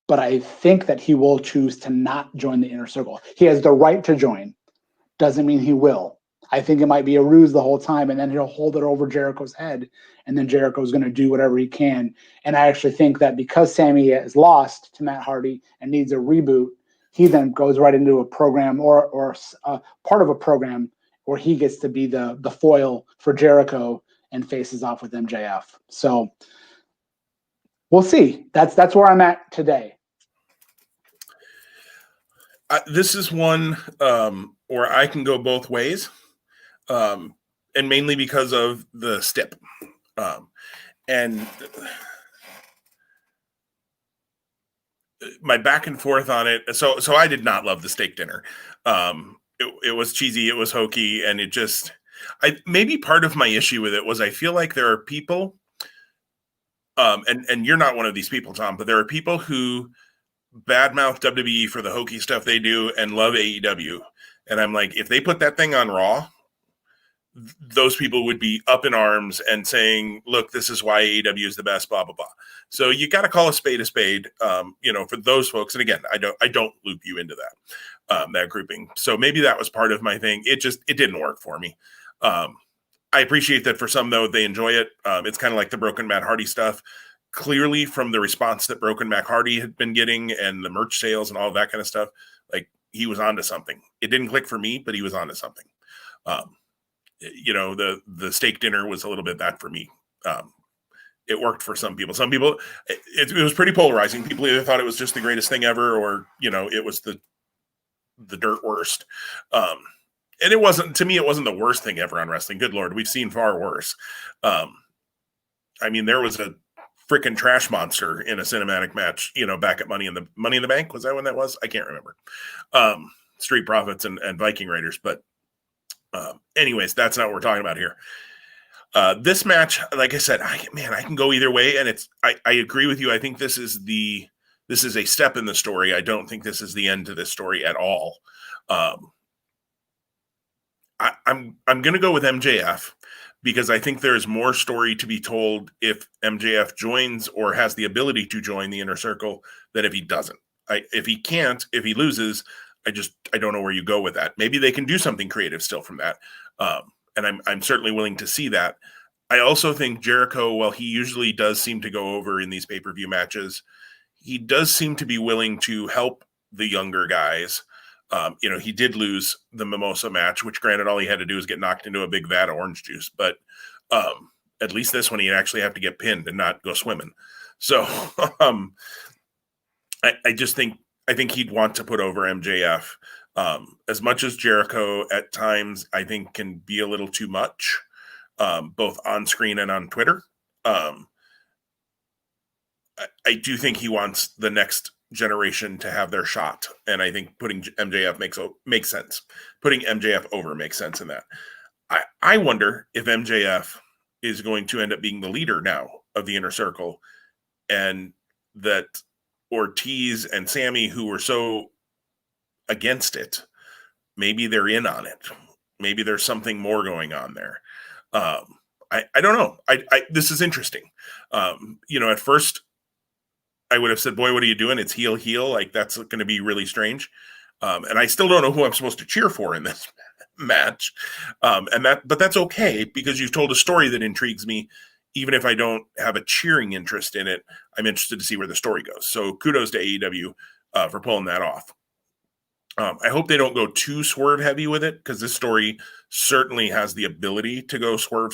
but I think that he will choose to not join the Inner Circle. He has the right to join. Doesn't mean he will. I think it might be a ruse the whole time, and then he'll hold it over Jericho's head, and then Jericho's going to do whatever he can. And I actually think that because Sammy is lost to Matt Hardy and needs a reboot, he then goes right into a program or part of a program or he gets to be the foil for Jericho and faces off with MJF. So we'll see. That's where I'm at today. This is one where I can go both ways, and mainly because of the stip. And my back and forth on it. So I did not love the steak dinner. It was cheesy, it was hokey, and it just, maybe part of my issue with it was I feel like there are people, and you're not one of these people, Tom, but there are people who badmouth WWE for the hokey stuff they do and love AEW. And I'm like, if they put that thing on Raw, those people would be up in arms and saying, look, this is why AEW is the best, blah, blah, blah. So you got to call a spade, for those folks. And again, I don't loop you into that grouping. So maybe that was part of my thing. It didn't work for me. I appreciate that for some, though, they enjoy it. It's kind of like the Broken Matt Hardy stuff. Clearly from the response that Broken Matt Hardy had been getting and the merch sales and all that kind of stuff, like he was onto something. It didn't click for me, but he was onto something. The steak dinner was a little bit that for me. It worked for some people. Some people, it was pretty polarizing. People either thought it was just the greatest thing ever, or it was the dirt worst. And it wasn't, to me, it wasn't the worst thing ever on wrestling. Good Lord, we've seen far worse. There was a freaking trash monster in a cinematic match, back at Money in the Bank. Was that when that was? I can't remember. Street Profits and Viking Raiders, but anyways, that's not what we're talking about here. This match, like I said, I can go either way, and I agree with you. I think this is a step in the story. I don't think this is the end to this story at all. I'm going to go with MJF because I think there's more story to be told if MJF joins or has the ability to join the Inner Circle than if he doesn't. If he can't, if he loses, I don't know where you go with that. Maybe they can do something creative still from that. And I'm certainly willing to see that. I also think Jericho, while he usually does seem to go over in these pay-per-view matches, he does seem to be willing to help the younger guys. He did lose the Mimosa match, which granted all he had to do is get knocked into a big vat of orange juice. But at least this one, he'd actually have to get pinned and not go swimming. So I think he'd want to put over MJF. As much as Jericho at times, I think, can be a little too much, both on screen and on Twitter. I do think he wants the next generation to have their shot. And I think putting MJF makes sense. Putting MJF over makes sense in that. I wonder if MJF is going to end up being the leader now of the Inner Circle, and that Ortiz and Sammy, who were so against it, maybe they're in on it. Maybe there's something more going on there. I don't know. This is interesting. At first I would have said, boy, what are you doing? It's heel. Like, that's going to be really strange. And I still don't know who I'm supposed to cheer for in this match. But that's okay, because you've told a story that intrigues me. Even if I don't have a cheering interest in it, I'm interested to see where the story goes. So kudos to AEW for pulling that off. I hope they don't go too swerve heavy with it, because this story certainly has the ability to go swerve.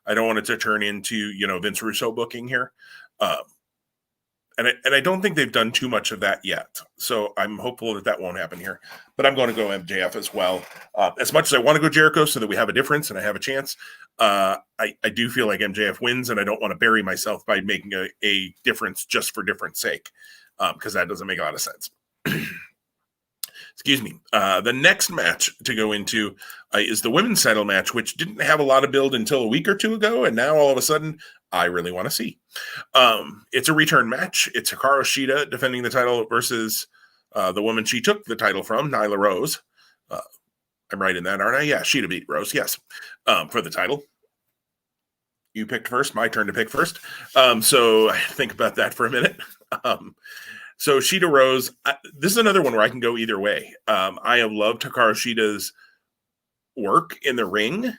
I don't want it to turn into, Vince Russo booking here. And I don't think they've done too much of that yet. So I'm hopeful that won't happen here. But I'm going to go MJF as well. As much as I want to go Jericho so that we have a difference and I have a chance, I do feel like MJF wins, and I don't want to bury myself by making a difference just for difference sake, because that doesn't make a lot of sense. Excuse me. The next match to go into is the women's title match, which didn't have a lot of build until a week or two ago, and now all of a sudden, I really want to see. It's a return match. It's Hikaru Shida defending the title versus the woman she took the title from, Nyla Rose. I'm right in that, aren't I? Yeah, Shida beat Rose, yes, for the title. You picked first. My turn to pick first. So think about that for a minute. So Shida Rose, this is another one where I can go either way. I have loved Hikaru Shida's work in the ring.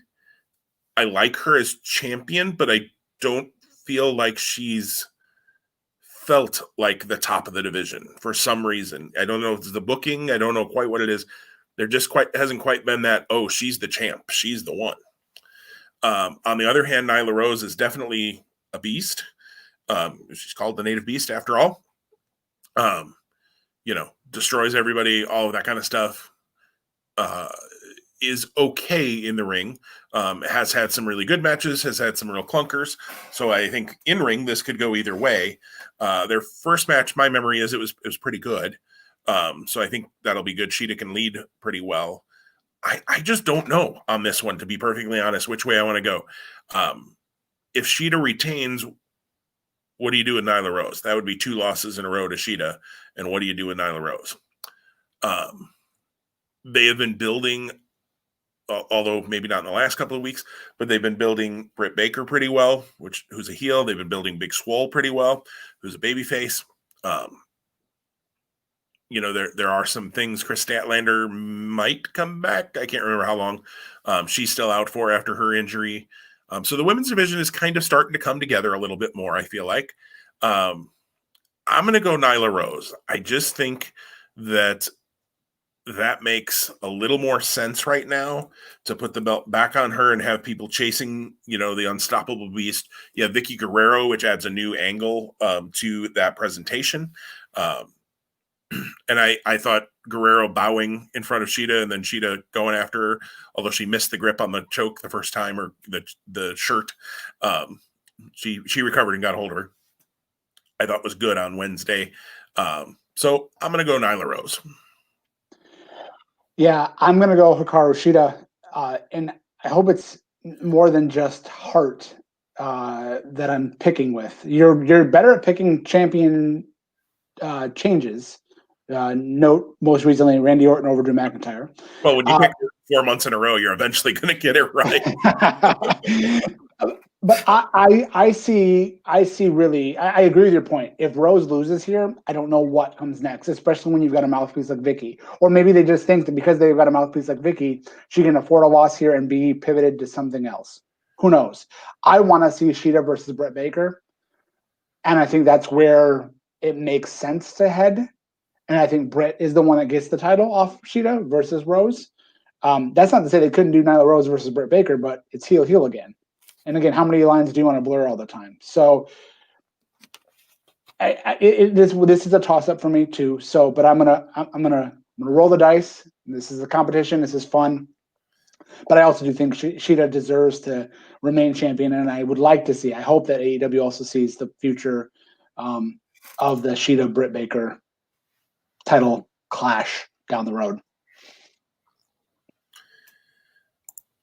I like her as champion, but I don't feel like she's felt like the top of the division for some reason. I don't know if it's the booking. I don't know quite what it is, There just hasn't quite been that, oh, she's the champ, she's the one. On the other hand, Nyla Rose is definitely a beast. She's called the Native Beast after all. Destroys everybody, all of that kind of stuff. Is okay in the ring. Has had some really good matches, has had some real clunkers. So I think in ring, this could go either way. Their first match, my memory is it was pretty good. So I think that'll be good. Sheeta can lead pretty well. I just don't know on this one, to be perfectly honest, which way I want to go. If Sheeta retains, what do you do with Nyla Rose? That would be 2 losses in a row to Sheeta. And what do you do with Nyla Rose? They have been building, although maybe not in the last couple of weeks, but they've been building Britt Baker pretty well, who's a heel. They've been building Big Swole pretty well, who's a babyface. There are some things. Chris Statlander might come back. I can't remember how long she's still out for after her injury. So the women's division is kind of starting to come together a little bit more, I feel like. I'm going to go Nyla Rose. I just think that makes a little more sense right now to put the belt back on her and have people chasing, the unstoppable beast. You have Vicky Guerrero, which adds a new angle to that presentation. And I thought Guerrero bowing in front of Sheeta and then Sheeta going after her, although she missed the grip on the choke the first time, or the shirt. She recovered and got a hold of her. I thought was good on Wednesday. So I'm going to go Nyla Rose. Yeah, I'm going to go Hikaru Shida. And I hope it's more than just heart that I'm picking with. You're better at picking champion changes. Note most recently Randy Orton over Drew McIntyre. Well, when you pick 4 months in a row, you're eventually going to get it right. But I see really, I agree with your point. If Rose loses here, I don't know what comes next, especially when you've got a mouthpiece like Vicky. Or maybe they just think that because they've got a mouthpiece like Vicky, she can afford a loss here and be pivoted to something else. Who knows? I want to see Sheeta versus Britt Baker. And I think that's where it makes sense to head. And I think Britt is the one that gets the title off Sheeta versus Rose. That's not to say they couldn't do Nyla Rose versus Britt Baker, but it's heel again. And again, how many lines do you want to blur all the time? So this is a toss up for me too. So, but I'm gonna roll the dice. This is a competition. This is fun. But I also do think Sheeta deserves to remain champion, and I would like to see. I hope that AEW also sees the future of the Sheeta Britt Baker title clash down the road.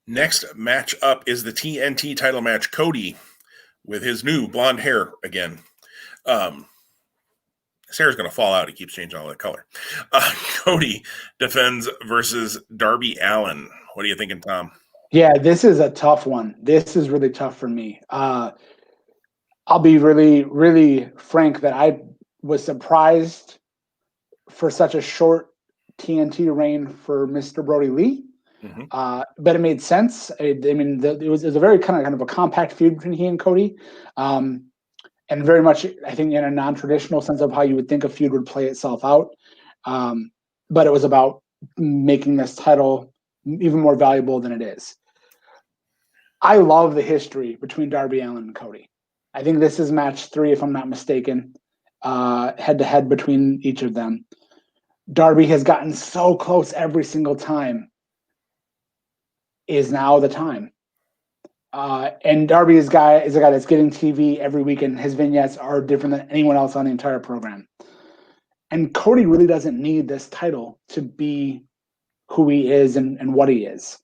Next match up is the TNT title match. Cody with his new blonde hair again. His hair is going to fall out. He keeps changing all the color. Cody defends versus Darby Allin. What are you thinking, Tom? Yeah, this is a tough one. This is really tough for me. I'll be really, really frank that I was surprised for such a short TNT reign for Mr. Brody Lee. Mm-hmm. But it made sense. It was a very kind of a compact feud between he and Cody. And very much, I think, in a non-traditional sense of how you would think a feud would play itself out. But it was about making this title even more valuable than it is. I love the history between Darby Allin and Cody. I think this is match 3, if I'm not mistaken, head-to-head between each of them. Darby has gotten so close every single time. Is now the time. And Darby is a guy that's getting TV every week, and his vignettes are different than anyone else on the entire program. And Cody really doesn't need this title to be who he is and what he is.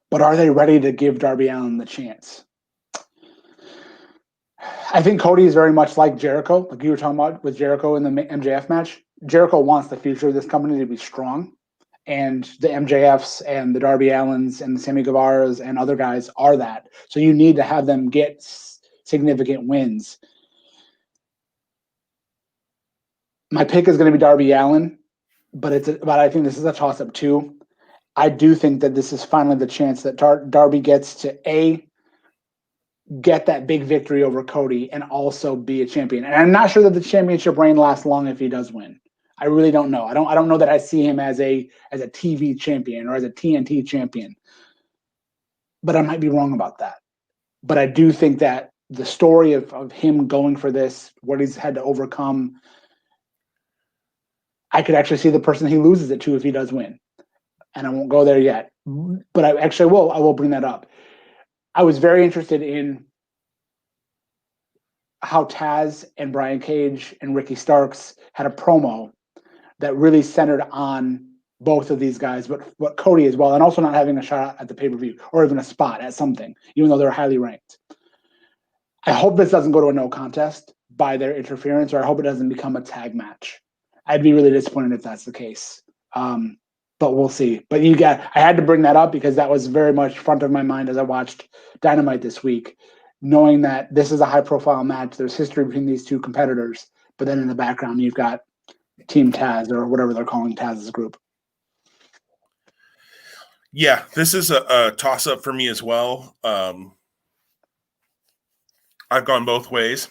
But are they ready to give Darby Allin the chance? I think Cody is very much like Jericho, like you were talking about with Jericho in the MJF match. Jericho wants the future of this company to be strong. And the MJFs and the Darby Allins and the Sammy Guevaras and other guys are that. So you need to have them get significant wins. My pick is going to be Darby Allin, but I think this is a toss-up too. I do think that this is finally the chance that Darby gets to get that big victory over Cody and also be a champion. And I'm not sure that the championship reign lasts long if he does win. I really don't know. I don't know that I see him as a TV champion or as a TNT champion. But I might be wrong about that. But I do think that the story of him going for this, what he's had to overcome, I could actually see the person he loses it to if he does win. And I won't go there yet. But I actually will. I will bring that up. I was very interested in how Taz and Brian Cage and Ricky Starks had a promo that really centered on both of these guys, but Cody as well, and also not having a shot at the pay-per-view or even a spot at something, even though they're highly ranked. I hope this doesn't go to a no contest by their interference, or I hope it doesn't become a tag match. I'd be really disappointed if that's the case. But we'll see. But I had to bring that up because that was very much front of my mind as I watched Dynamite this week, knowing that this is a high-profile match. There's history between these two competitors, but then in the background you've got Team Taz or whatever they're calling Taz's group. Yeah, this is a toss-up for me as well. I've gone both ways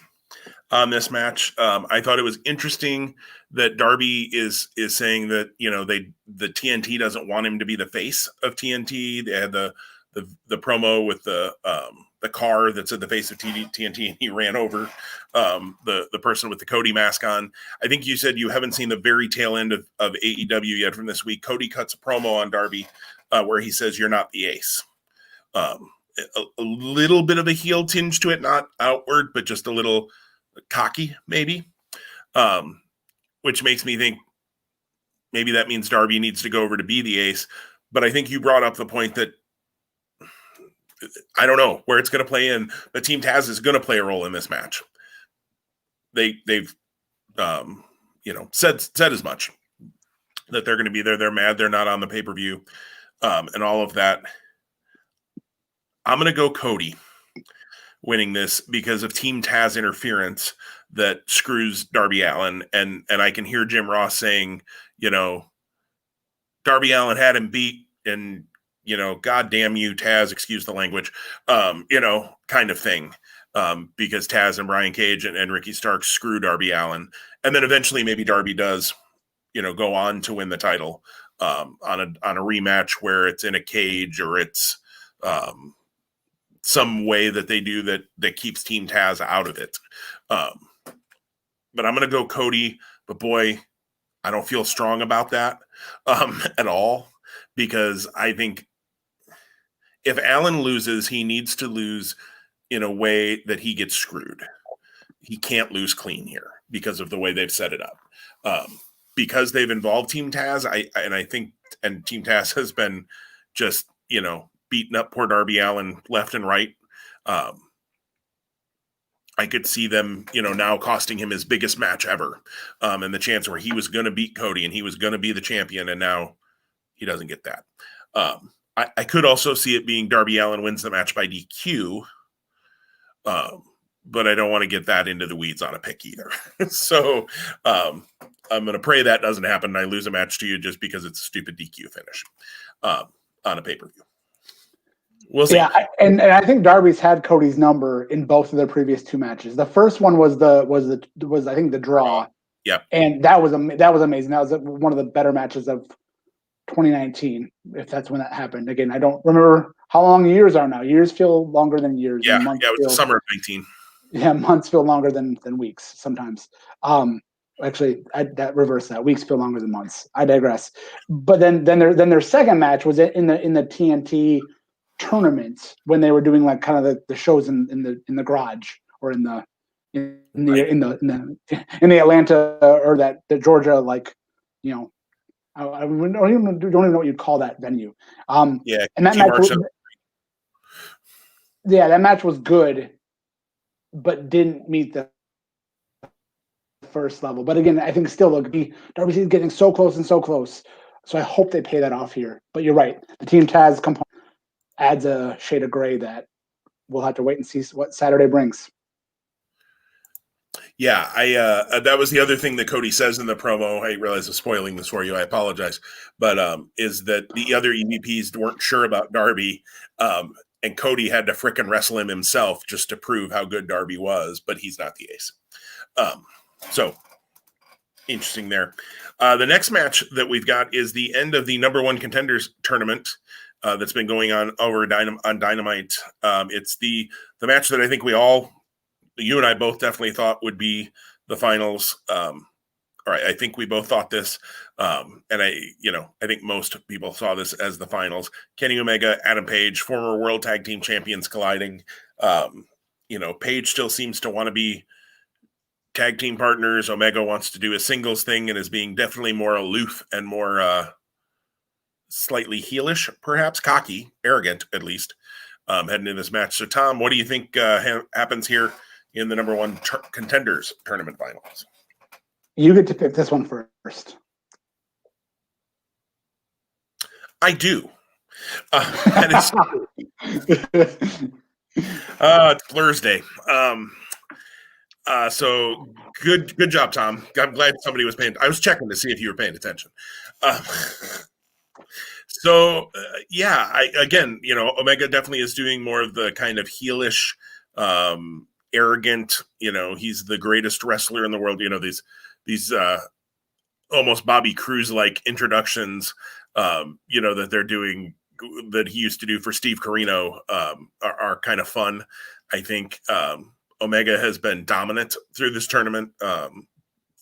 on this match. I thought it was interesting that Darby is saying that, you know, the TNT doesn't want him to be the face of TNT. They had the promo with the car that said the face of TNT, and he ran over the person with the Cody mask on. I think you said you haven't seen the very tail end of AEW yet from this week. Cody cuts a promo on Darby where he says, "You're not the ace." A little bit of a heel tinge to it, not outward, but just a little cocky, maybe, which makes me think maybe that means Darby needs to go over to be the ace. But I think you brought up the point that I don't know where it's going to play in, but Team Taz is going to play a role in this match. They've said as much, that they're going to be there. They're mad they're not on the pay-per-view, and all of that. I'm going to go Cody winning this because of Team Taz interference that screws Darby Allin. And I can hear Jim Ross saying, you know, Darby Allin had him beat, and, you know, God damn you, Taz, excuse the language, kind of thing. Because Taz and Brian Cage and Ricky Starks screw Darby Allin. And then eventually maybe Darby does, you know, go on to win the title on a rematch where it's in a cage, or it's some way that they do that keeps Team Taz out of it. But I'm going to go Cody, but boy, I don't feel strong about that at all, because I think if Allin loses, he needs to lose in a way that he gets screwed. He can't lose clean here because of the way they've set it up. Because they've involved Team Taz, I think Team Taz has been just, you know, beating up poor Darby Allin left and right. I could see them, you know, now costing him his biggest match ever, and the chance where he was going to beat Cody and he was going to be the champion, and now he doesn't get that. I could also see it being Darby Allin wins the match by DQ, but I don't want to get that into the weeds on a pick either. So I'm going to pray that doesn't happen and I lose a match to you just because it's a stupid DQ finish on a pay-per-view. We'll see. Yeah, and I think Darby's had Cody's number in both of their previous two matches. The first one was I think the draw. Yep. And that was amazing. That was one of the better matches of 2019, if that's when that happened. Again, I don't remember how long years are now. Years feel longer than years. Yeah, it was the summer of 19. Yeah, months feel longer than weeks sometimes. Actually, that reverse that. Weeks feel longer than months. I digress. But then their second match was in the TNT tournament when they were doing like kind of the shows in the garage or in the Atlanta or the Georgia, like, you know, I don't even know what you'd call that venue. And that match was good, but didn't meet the first level. But again, I think still Darby's getting so close and so close. So I hope they pay that off here. But you're right. The Team Taz component adds a shade of gray that we'll have to wait and see what Saturday brings. Yeah, that was the other thing that Cody says in the promo. I realize I'm spoiling this for you. I apologize. But is that the other EVPs weren't sure about Darby, and Cody had to frickin' wrestle him himself just to prove how good Darby was, but he's not the ace. So interesting there. The next match that we've got is the end of the number one contenders tournament that's been going on over on Dynamite. It's the match that I think you and I both definitely thought would be the finals. All right, I think we both thought this, and I think most people saw this as the finals. Kenny Omega, Adam Page, former World Tag Team Champions colliding. Page still seems to want to be tag team partners. Omega wants to do a singles thing and is being definitely more aloof and more slightly heelish, perhaps cocky, arrogant at least, heading into this match. So, Tom, what do you think happens here in the number one contenders tournament finals? You get to pick this one first. I do. It's Thursday. So good job, Tom. I'm glad somebody was paying. I was checking to see if you were paying attention. Omega definitely is doing more of the kind of heelish, arrogant. He's the greatest wrestler in the world. These almost Bobby Cruise-like introductions, that they're doing, that he used to do for Steve Corino, are kind of fun. I think Omega has been dominant through this tournament,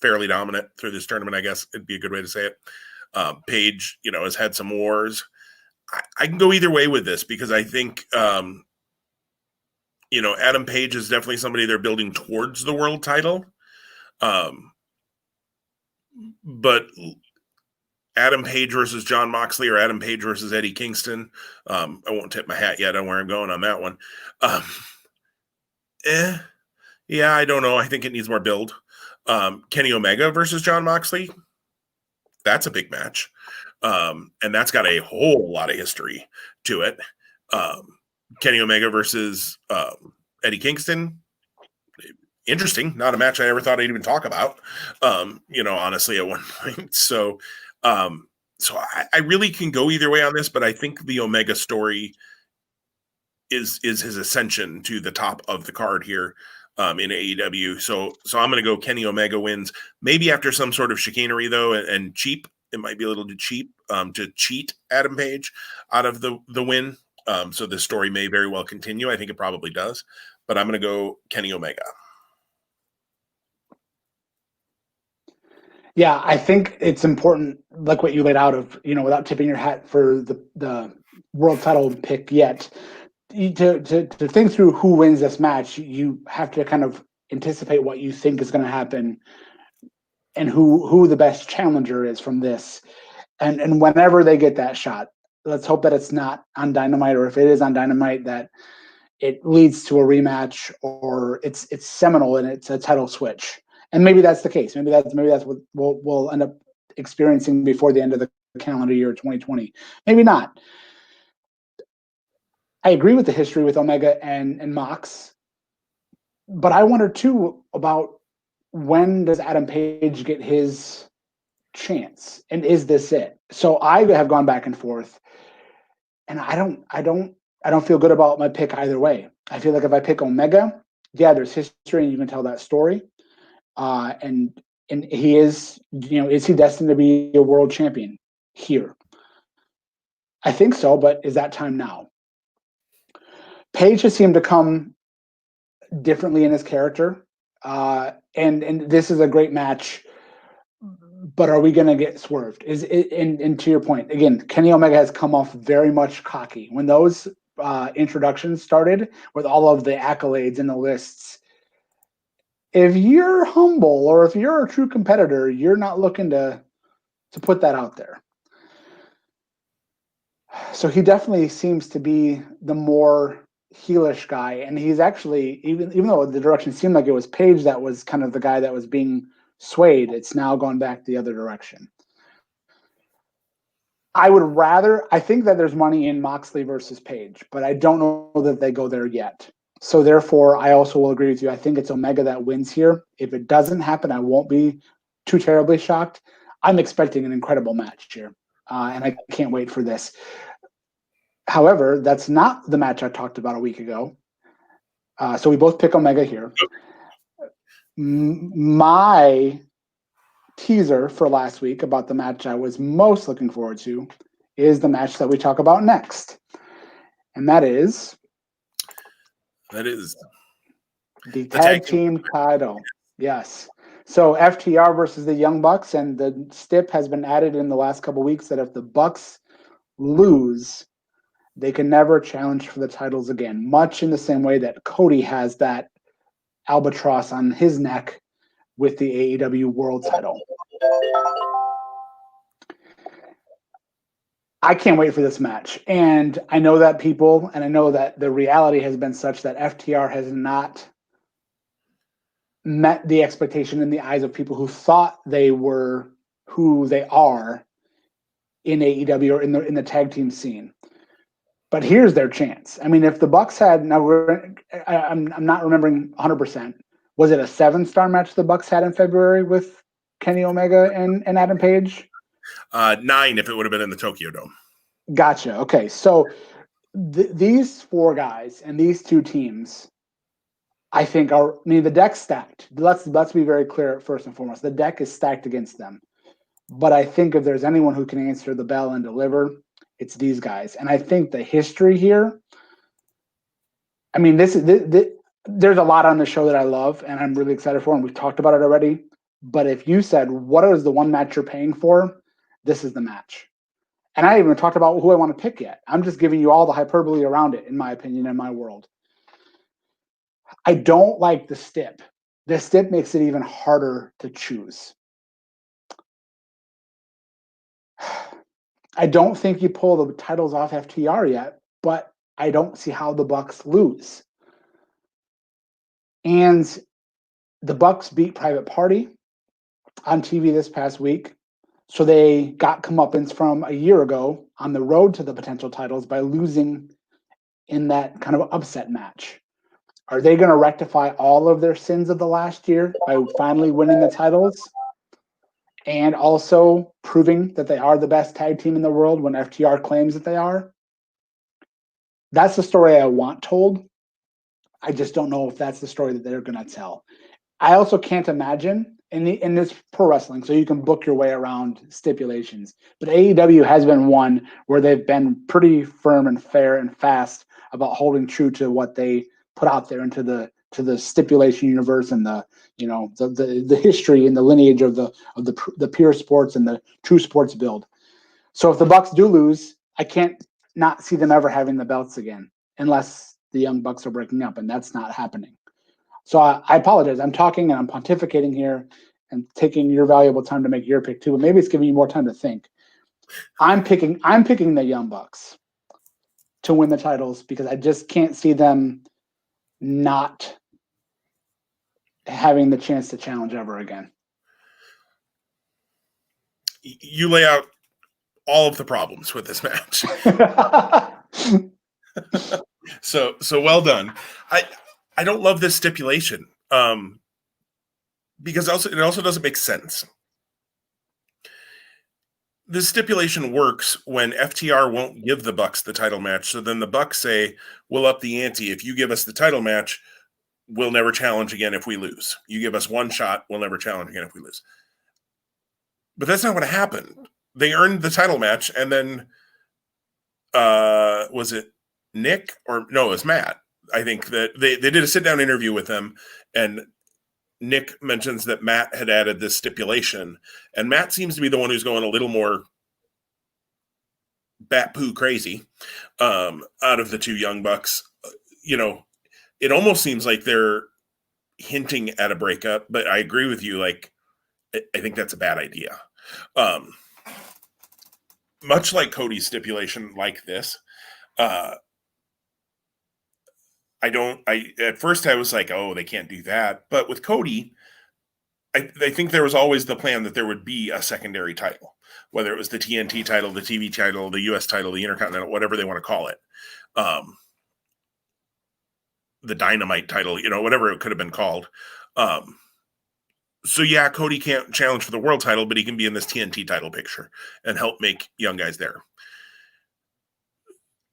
fairly dominant through this tournament, I guess it'd be a good way to say it. Page, has had some wars. I can go either way with this because I think, Adam Page is definitely somebody they're building towards the world title. But Adam Page versus Jon Moxley or Adam Page versus Eddie Kingston, I won't tip my hat yet on where I'm going on that one. Yeah, I don't know. I think it needs more build. Kenny Omega versus Jon Moxley, that's a big match. And that's got a whole lot of history to it. Kenny Omega versus Eddie Kingston, interesting. Not a match I ever thought I'd even talk about, honestly, at one point. So I really can go either way on this, but I think the Omega story is his ascension to the top of the card here in AEW. So I'm going to go Kenny Omega wins, maybe after some sort of chicanery though, and cheap. It might be a little too cheap to cheat Adam Page out of the win. So the story may very well continue. I think it probably does, but I'm going to go Kenny Omega. Yeah, I think it's important, like what you laid out of, without tipping your hat for the world title pick yet, to think through who wins this match, you have to kind of anticipate what you think is going to happen and who the best challenger is from this. And whenever they get that shot, let's hope that it's not on Dynamite, or if it is on Dynamite, that it leads to a rematch or it's seminal and it's a title switch. And maybe that's the case. Maybe that's what we'll end up experiencing before the end of the calendar year 2020. Maybe not. I agree with the history with Omega and Mox, but I wonder too about when does Adam Page get his chance, and is this it? So I have gone back and forth, and I don't feel good about my pick either way. I feel like if I pick Omega, yeah, there's history and you can tell that story. And he is, is he destined to be a world champion here? I think so, but is that time now? Page has seemed to come differently in his character. And this is a great match, but are we going to get swerved? And to your point, again, Kenny Omega has come off very much cocky. When those introductions started with all of the accolades and the lists, if you're humble or if you're a true competitor, you're not looking to put that out there. So he definitely seems to be the more heelish guy, and he's actually, even though the direction seemed like it was Page that was kind of the guy that was being swayed, it's now gone back the other direction. I think that there's money in Moxley versus Page, but I don't know that they go there yet. So therefore, I also will agree with you. I think it's Omega that wins here. If it doesn't happen, I won't be too terribly shocked. I'm expecting an incredible match here, and I can't wait for this. However, that's not the match I talked about a week ago. So we both pick Omega here. My teaser for last week about the match I was most looking forward to is the match that we talk about next. And that is the tag team title. Yes. So FTR versus the Young Bucks, and the stip has been added in the last couple weeks that if the Bucks lose, they can never challenge for the titles again, much in the same way that Cody has that albatross on his neck with the AEW World title. I can't wait for this match. And I know that I know that the reality has been such that FTR has not met the expectation in the eyes of people who thought they were who they are in AEW or in the tag team scene. But here's their chance. I mean, if the Bucks had, I'm not remembering 100%. Was it a 7-star match the Bucks had in February with Kenny Omega and Adam Page? 9 if it would have been in the Tokyo Dome. Gotcha. Okay, so these 4 guys and these 2 teams, I think the deck's stacked. Let's be very clear first and foremost. The deck is stacked against them. But I think if there's anyone who can answer the bell and deliver, it's these guys. And I think the history here, I mean, there's a lot on the show that I love and I'm really excited for, and we've talked about it already. But if you said, what is the one match you're paying for? This is the match. And I haven't even talked about who I want to pick yet. I'm just giving you all the hyperbole around it, in my opinion, in my world. I don't like the stip. The stip makes it even harder to choose. I don't think you pull the titles off FTR yet, but I don't see how the Bucks lose. And the Bucks beat Private Party on TV this past week. So they got comeuppance from a year ago on the road to the potential titles by losing in that kind of upset match. Are they going to rectify all of their sins of the last year by finally winning the titles and also proving that they are the best tag team in the world when FTR claims that they are? That's the story I want told. I just don't know if that's the story that they're going to tell. I also can't imagine, in this pro wrestling, so you can book your way around stipulations, but AEW has been one where they've been pretty firm and fair and fast about holding true to what they put out there into the stipulation universe and the history and the lineage of the pure sports and the true sports build. So if the Bucks do lose, I can't not see them ever having the belts again unless the Young Bucks are breaking up, and that's not happening. So I apologize. I'm talking and I'm pontificating here and taking your valuable time to make your pick too, but maybe it's giving you more time to think. I'm picking the Young Bucks to win the titles because I just can't see them not having the chance to challenge ever again. You lay out all of the problems with this match. So well done. I don't love this stipulation because it also doesn't make sense. This stipulation works when FTR won't give the Bucks the title match. So then the Bucks say, we'll up the ante. If you give us the title match, we'll never challenge again if we lose. You give us one shot, we'll never challenge again if we lose. But that's not what happened. They earned the title match, and then was it Nick? Or no, it was Matt. I think that they did a sit-down interview with them, and Nick mentions that Matt had added this stipulation, and Matt seems to be the one who's going a little more bat poo crazy out of the 2 Young Bucks. It almost seems like they're hinting at a breakup, but I agree with you. Like, I think that's a bad idea. Much like Cody's stipulation like this, at first I was like, oh, they can't do that. But with Cody, I think there was always the plan that there would be a secondary title, whether it was the TNT title, the TV title, the US title, the Intercontinental, whatever they want to call it. The Dynamite title, whatever it could have been called. So yeah, Cody can't challenge for the world title, but he can be in this TNT title picture and help make young guys there.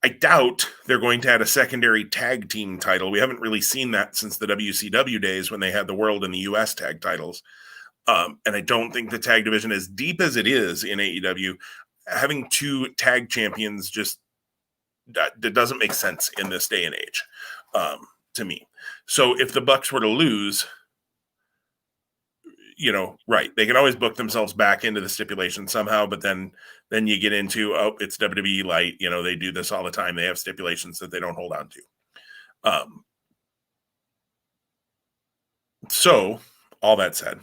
I doubt they're going to add a secondary tag team title. We haven't really seen that since the WCW days when they had the world and the US tag titles. And I don't think the tag division, as deep as it is in AEW, having two tag champions just that doesn't make sense in this day and age, to me. So if the Bucks were to lose, right, they can always book themselves back into the stipulation somehow, but then you get into, it's WWE light, they do this all the time. They have stipulations that they don't hold on to. So all that said,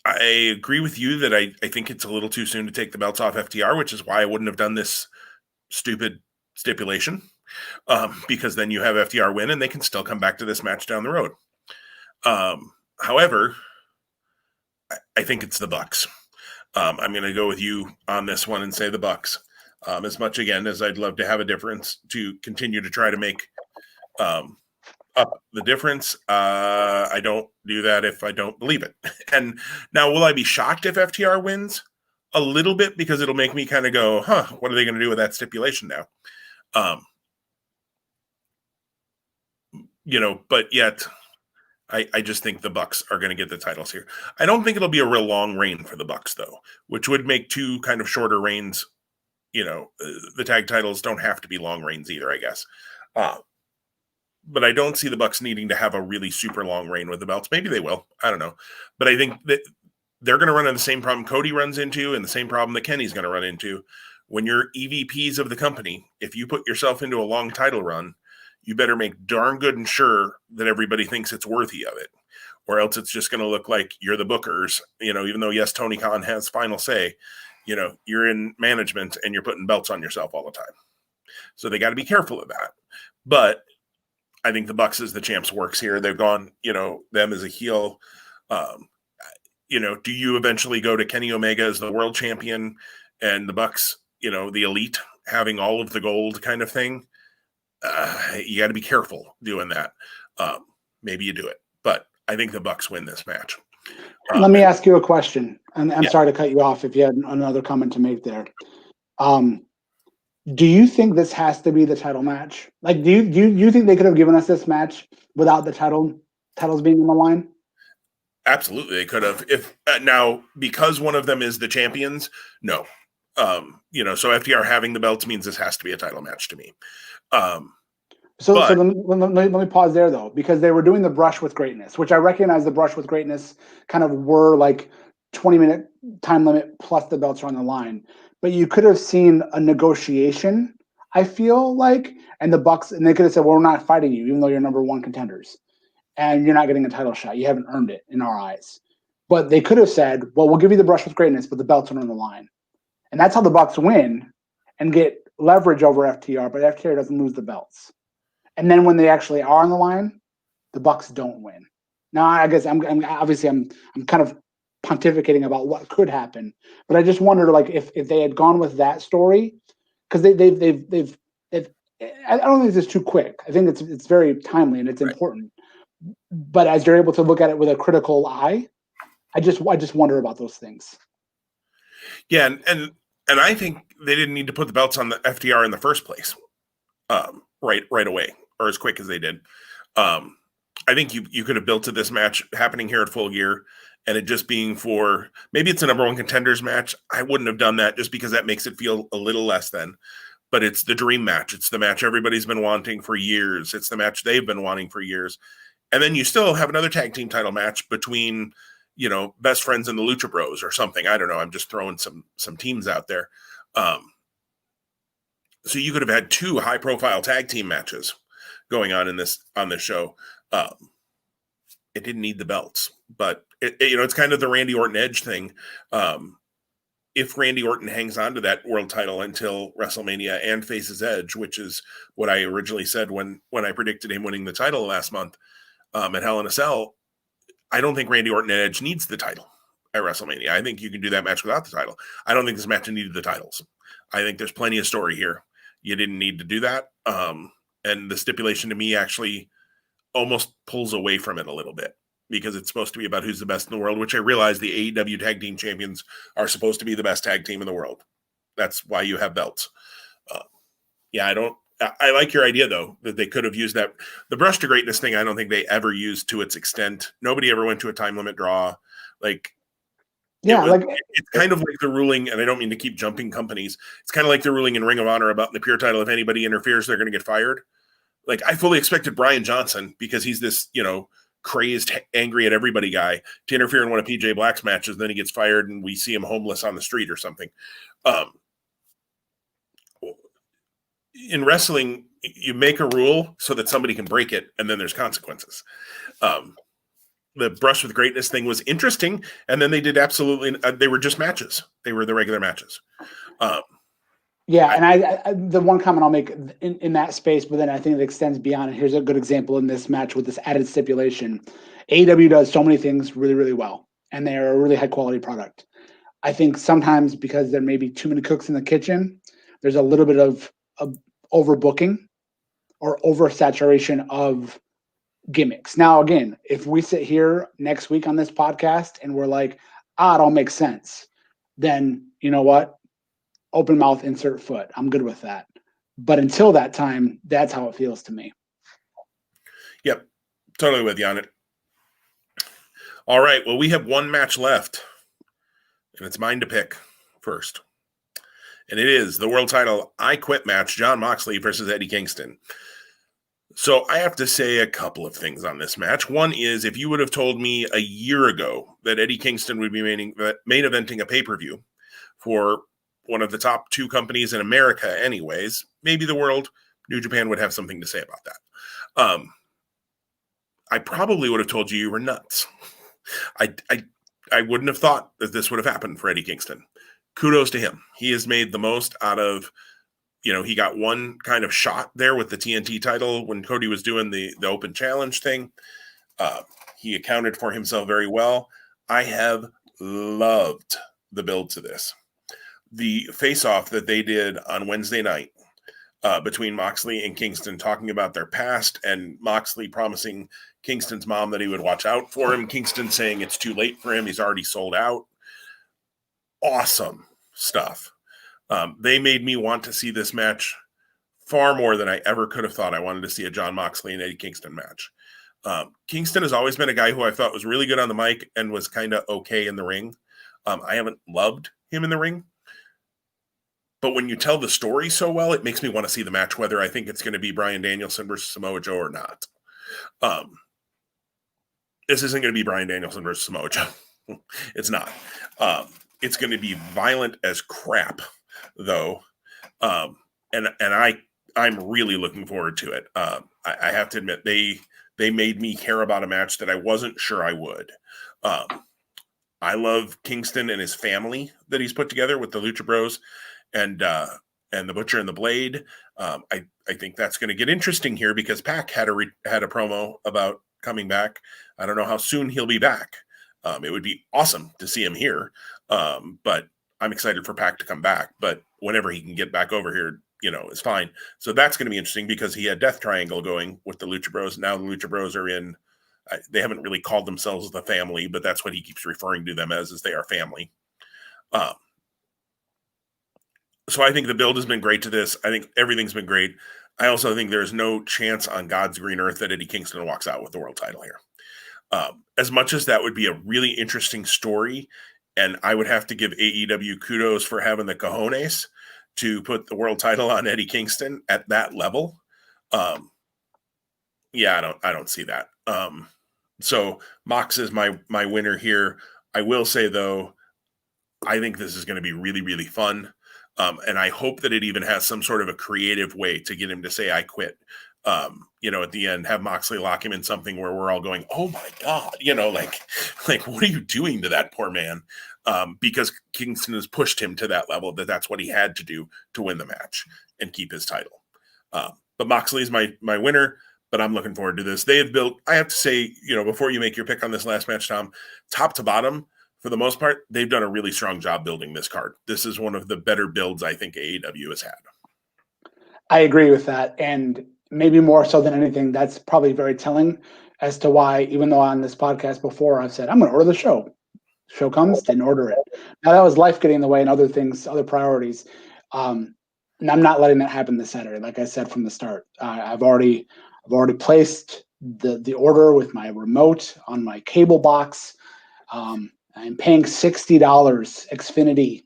I agree with you that I think it's a little too soon to take the belts off FTR, which is why I wouldn't have done this stupid stipulation, because then you have FTR win and they can still come back to this match down the road. However, I think it's the Bucks. I'm going to go with you on this one and say the Bucks. As much, again, as I'd love to have a difference to continue to try to make up the difference, I don't do that if I don't believe it. And now, will I be shocked if FTR wins? A little bit, because it'll make me kind of go, what are they going to do with that stipulation now? But yet I just think the Bucks are going to get the titles here. I don't think it'll be a real long reign for the Bucks, though, which would make two kind of shorter reigns. The tag titles don't have to be long reigns either, I guess. But I don't see the Bucks needing to have a really super long reign with the belts. Maybe they will. I don't know. But I think that they're going to run into the same problem Cody runs into and the same problem that Kenny's going to run into. When you're EVPs of the company, if you put yourself into a long title run, you better make darn good and sure that everybody thinks it's worthy of it, or else it's just going to look like you're the bookers, even though, yes, Tony Khan has final say, you're in management and you're putting belts on yourself all the time. So they got to be careful of that. But I think the Bucks as the champs works here. They've gone, them as a heel. Do you eventually go to Kenny Omega as the world champion and the Bucks, the elite having all of the gold kind of thing? You got to be careful doing that. Maybe you do it, but I think the Bucks win this match. Let me ask you a question, and I'm sorry to cut you off if you had another comment to make there. Do you think this has to be the title match? Like, do you think they could have given us this match without the titles being on the line? Absolutely, they could have. If now, because one of them is the champions, no. So FTR having the belts means this has to be a title match to me. So let me pause there, though, because they were doing the brush with greatness, which I recognize the brush with greatness kind of were like 20-minute time limit plus the belts are on the line. But you could have seen a negotiation, I feel like, and the Bucks, and they could have said, well, we're not fighting you, even though you're number one contenders. And you're not getting a title shot. You haven't earned it in our eyes. But they could have said, well, we'll give you the brush with greatness, but the belts are on the line. And that's how the Bucks win and get leverage over FTR, but FTR doesn't lose the belts. And then when they actually are on the line, the Bucks don't win. Now, I guess I'm kind of pontificating about what could happen, but I just wondered, like, if they had gone with that story, because they've I don't think this is too quick. I think it's very timely and it's important. But as you're able to look at it with a critical eye, I just wonder about those things. Yeah, and I think they didn't need to put the belts on the FTR in the first place, right away, or as quick as they did. I think you could have built to this match happening here at Full Gear, and it just being for, maybe it's a number one contenders match. I wouldn't have done that just because that makes it feel a little less than. But it's the dream match. It's the match everybody's been wanting for years. It's the match they've been wanting for years. And then you still have another tag team title match between, Best Friends and the Lucha Bros or something. I don't know. I'm just throwing some teams out there. So you could have had two high profile tag team matches going on this show. It didn't need the belts, but it's kind of the Randy Orton Edge thing. If Randy Orton hangs on to that world title until WrestleMania and faces Edge, which is what I originally said when I predicted him winning the title last month at Hell in a Cell, I don't think Randy Orton and Edge needs the title at WrestleMania. I think you can do that match without the title. I don't think this match needed the titles. I think there's plenty of story here. You didn't need to do that. And the stipulation to me actually almost pulls away from it a little bit, because it's supposed to be about who's the best in the world, which I realize the AEW tag team champions are supposed to be the best tag team in the world. That's why you have belts. I like your idea, though, that they could have used that. The brush to greatness thing, I don't think they ever used to its extent. Nobody ever went to a time limit draw. Like, Yeah, it's kind of like the ruling, and I don't mean to keep jumping companies. It's kind of like the ruling in Ring of Honor about the pure title. If anybody interferes, they're going to get fired. Like, I fully expected Brian Johnson, because he's this, crazed, angry at everybody guy, to interfere in one of PJ Black's matches. Then he gets fired, and we see him homeless on the street or something. In wrestling, you make a rule so that somebody can break it, and then there's consequences. The brush with greatness thing was interesting, and then they did absolutely. They were just matches. They were the regular matches. Yeah, and I the one comment I'll make in that space, but then I think it extends beyond. And here's a good example in this match with this added stipulation. AEW does so many things really, really well, and they are a really high quality product. I think sometimes because there may be too many cooks in the kitchen, there's a little bit of overbooking or oversaturation of gimmicks. Now, again, if we sit here next week on this podcast and we're like, it all makes sense, then you know what? Open mouth, insert foot. I'm good with that. But until that time, that's how it feels to me. Yep. Totally with you on it. All right. Well, we have one match left, and it's mine to pick first. And it is the world title I Quit match, Jon Moxley versus Eddie Kingston. So I have to say a couple of things on this match. One is, if you would have told me a year ago that Eddie Kingston would be main eventing a pay-per-view for one of the top two companies in America anyways, maybe the world, New Japan, would have something to say about that. I probably would have told you were nuts. I wouldn't have thought that this would have happened for Eddie Kingston. Kudos to him. He has made the most out of, he got one kind of shot there with the TNT title when Cody was doing the open challenge thing. He accounted for himself very well. I have loved the build to this. The face-off that they did on Wednesday night between Moxley and Kingston, talking about their past, and Moxley promising Kingston's mom that he would watch out for him. Kingston saying it's too late for him. He's already sold out. Awesome stuff. They made me want to see this match far more than I ever could have thought I wanted to see a Jon Moxley and Eddie Kingston match. Kingston has always been a guy who I thought was really good on the mic and was kind of okay in the ring. I haven't loved him in the ring. But when you tell the story so well, it makes me want to see the match, whether I think it's going to be Bryan Danielson versus Samoa Joe or not. This isn't going to be Bryan Danielson versus Samoa Joe. It's not. It's going to be violent as crap, though. And I'm really looking forward to it. I have to admit, they made me care about a match that I wasn't sure I would. I love Kingston and his family that he's put together with the Lucha Bros and the Butcher and the Blade. I think that's going to get interesting here, because Pac had a promo about coming back. I don't know how soon he'll be back. It would be awesome to see him here. But I'm excited for Pac to come back. But whenever he can get back over here, is fine. So that's going to be interesting, because he had Death Triangle going with the Lucha Bros. Now the Lucha Bros are in. They haven't really called themselves the family, but that's what he keeps referring to them as they are family. So I think the build has been great to this. I think everything's been great. I also think there's no chance on God's green earth that Eddie Kingston walks out with the world title here. As much as that would be a really interesting story, and I would have to give AEW kudos for having the cojones to put the world title on Eddie Kingston at that level. Yeah, I don't see that. So Mox is my winner here. I will say, though, I think this is going to be really, really fun. And I hope that it even has some sort of a creative way to get him to say, I quit. At the end, have Moxley lock him in something where we're all going, oh my God, like, what are you doing to that poor man? Because Kingston has pushed him to that level, that's what he had to do to win the match and keep his title. But Moxley is my winner, but I'm looking forward to this. They have built, I have to say, before you make your pick on this last match, Tom, top to bottom, for the most part, they've done a really strong job building this card. This is one of the better builds I think AEW has had. I agree with that. And maybe more so than anything, that's probably very telling as to why, even though on this podcast before I've said, I'm going to order the show. Show comes, didn't order it. Now that was life getting in the way and other things, other priorities. And I'm not letting that happen this Saturday. Like I said from the start, I've already placed the order with my remote on my cable box. I'm paying $60 Xfinity,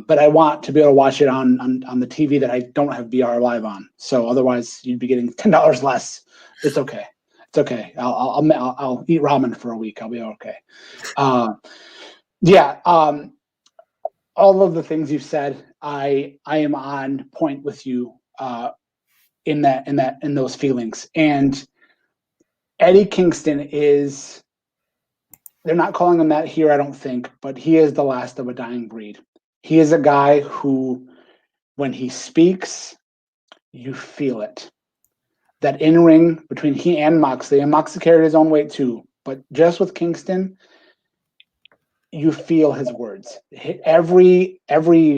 but I want to be able to watch it on the TV that I don't have BR Live on. So otherwise, you'd be getting $10 less. It's okay. It's okay. I'll eat ramen for a week. I'll be okay. Yeah. All of the things you've said, I am on point with you in those feelings. And Eddie Kingston is, they're not calling him that here, I don't think, but he is the last of a dying breed. He is a guy who, when he speaks, you feel it. That in-ring between he and Moxley carried his own weight too, but just with Kingston, you feel his words. Every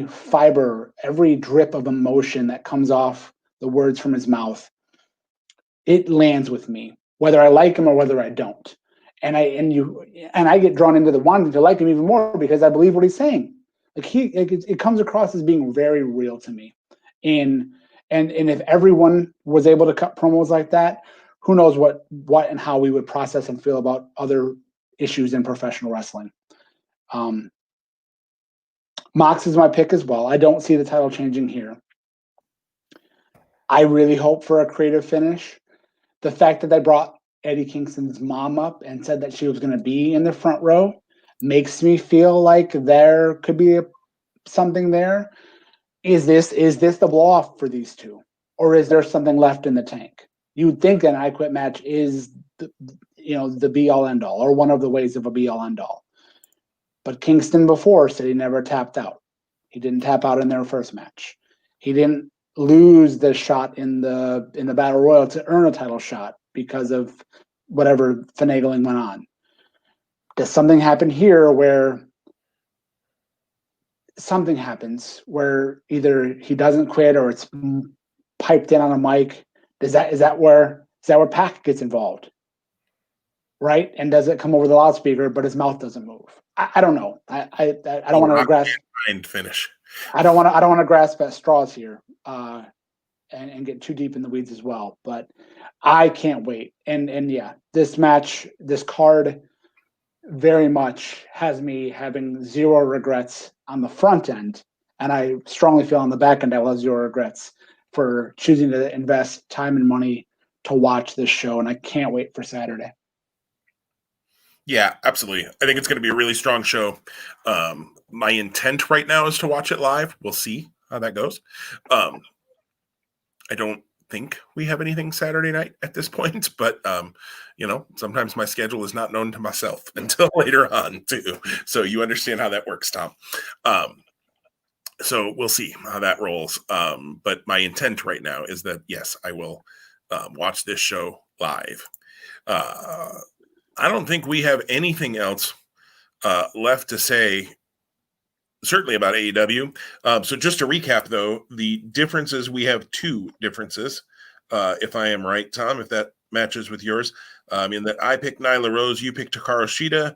fiber, every drip of emotion that comes off the words from his mouth, it lands with me, whether I like him or whether I don't. And I get drawn into the wanting to like him even more because I believe what he's saying. Like it comes across as being very real to me. And if everyone was able to cut promos like that, who knows what and how we would process and feel about other issues in professional wrestling. Mox is my pick as well. I don't see the title changing here. I really hope for a creative finish. The fact that they brought Eddie Kingston's mom up and said that she was going to be in the front row makes me feel like there could be something there. Is this the blow off for these two, or is there something left in the tank? You'd think an I Quit match is the be all end all, or one of the ways of a be all end all. But Kingston before said he never tapped out. He didn't tap out in their first match. He didn't lose the shot in the Battle Royal to earn a title shot because of whatever finagling went on. Does something happen here where something happens where either he doesn't quit or it's piped in on a mic? Is that where Pac gets involved? Right? And does it come over the loudspeaker, but his mouth doesn't move? I don't know. I don't want to grasp finish. I don't want to grasp at straws here and get too deep in the weeds as well. But I can't wait. And yeah, this match, this card very much has me having zero regrets on the front end. And I strongly feel on the back end I will have zero regrets for choosing to invest time and money to watch this show. And I can't wait for Saturday. Yeah, absolutely. I think it's going to be a really strong show. My intent right now is to watch it live. We'll see how that goes. I don't think we have anything Saturday night at this point, but sometimes my schedule is not known to myself until later on too. So you understand how that works, Tom. So we'll see how that rolls. But my intent right now is that, yes, I will watch this show live. I don't think we have anything else left to say, certainly about AEW. So just to recap, though, the differences, we have two differences, if I am right, Tom, if that matches with yours. In that I picked Nyla Rose, you picked Hikaru Shida,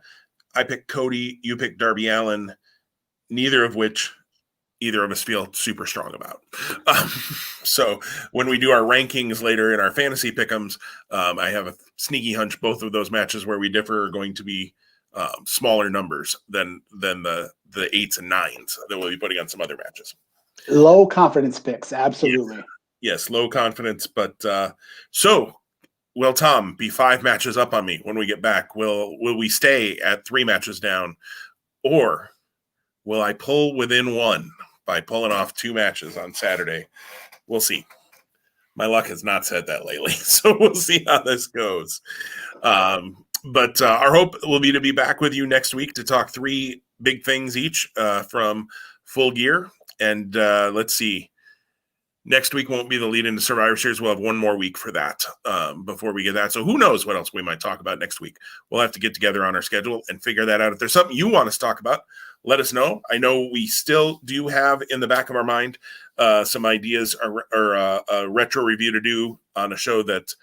I picked Cody, you picked Darby Allin, neither of which either of us feel super strong about. So when we do our rankings later in our fantasy pick'ems, I have a sneaky hunch both of those matches where we differ are going to be smaller numbers than the 8s and 9s that we'll be putting on some other matches. Low confidence picks, absolutely. Yes, low confidence. But so will Tom be 5 matches up on me when we get back? Will we stay at 3 matches down, or will I pull within 1 by pulling off 2 matches on Saturday? We'll see. My luck has not said that lately, so we'll see how this goes. But our hope will be to be back with you next week to talk 3 big things each from Full Gear. And let's see. Next week won't be the lead into Survivor Series. We'll have 1 more week for that before we get that. So who knows what else we might talk about next week. We'll have to get together on our schedule and figure that out. If there's something you want us to talk about, let us know. I know we still do have in the back of our mind some ideas or a retro review to do on a show that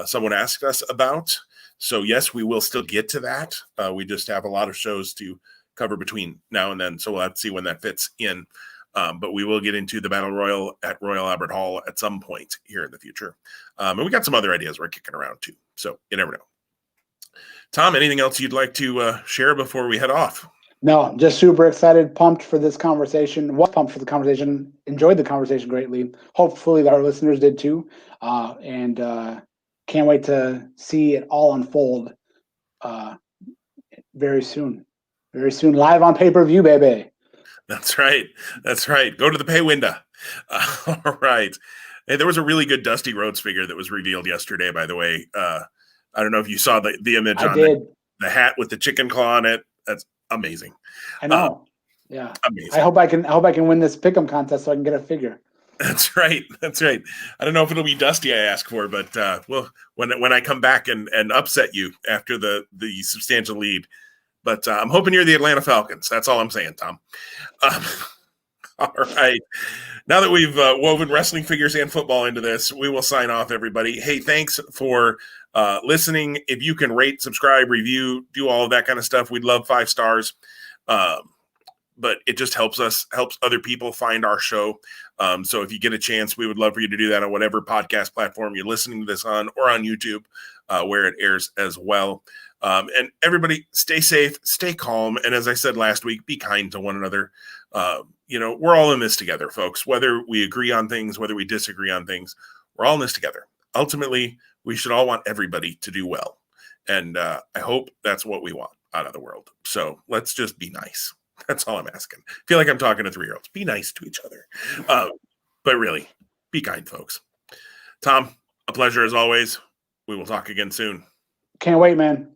someone asked us about. So yes, we will still get to that. We just have a lot of shows to cover between now and then. So we'll have to see when that fits in. But we will get into the Battle Royal at Royal Albert Hall at some point here in the future. And we got some other ideas we're kicking around too. So you never know. Tom, anything else you'd like to share before we head off? No, I'm just super excited, pumped for this conversation. Was pumped for the conversation. Enjoyed the conversation greatly. Hopefully, our listeners did too. And can't wait to see it all unfold very soon. Very soon, live on pay-per-view, baby. That's right. That's right. Go to the pay window. All right. Hey, there was a really good Dusty Rhodes figure that was revealed yesterday, by the way. I don't know if you saw the image I on did. The hat with the chicken claw on it. That's amazing. I know. Yeah. Amazing. I hope I can win this pick'em contest so I can get a figure. That's right. That's right. I don't know if it'll be Dusty I ask for, but well, when I come back and upset you after the substantial lead. But I'm hoping you're the Atlanta Falcons. That's all I'm saying, Tom. All right. Now that we've woven wrestling figures and football into this, we will sign off, everybody. Hey, thanks for listening. If you can rate, subscribe, review, do all of that kind of stuff, we'd love 5 stars. But it just helps other people find our show. So if you get a chance, we would love for you to do that on whatever podcast platform you're listening to this on, or on YouTube, where it airs as well. And everybody, stay safe, stay calm. And as I said last week, be kind to one another. We're all in this together, folks. Whether we agree on things, whether we disagree on things, we're all in this together. Ultimately, we should all want everybody to do well. And I hope that's what we want out of the world. So let's just be nice. That's all I'm asking. I feel like I'm talking to 3-year-olds. Be nice to each other. But really, be kind, folks. Tom, a pleasure as always. We will talk again soon. Can't wait, man.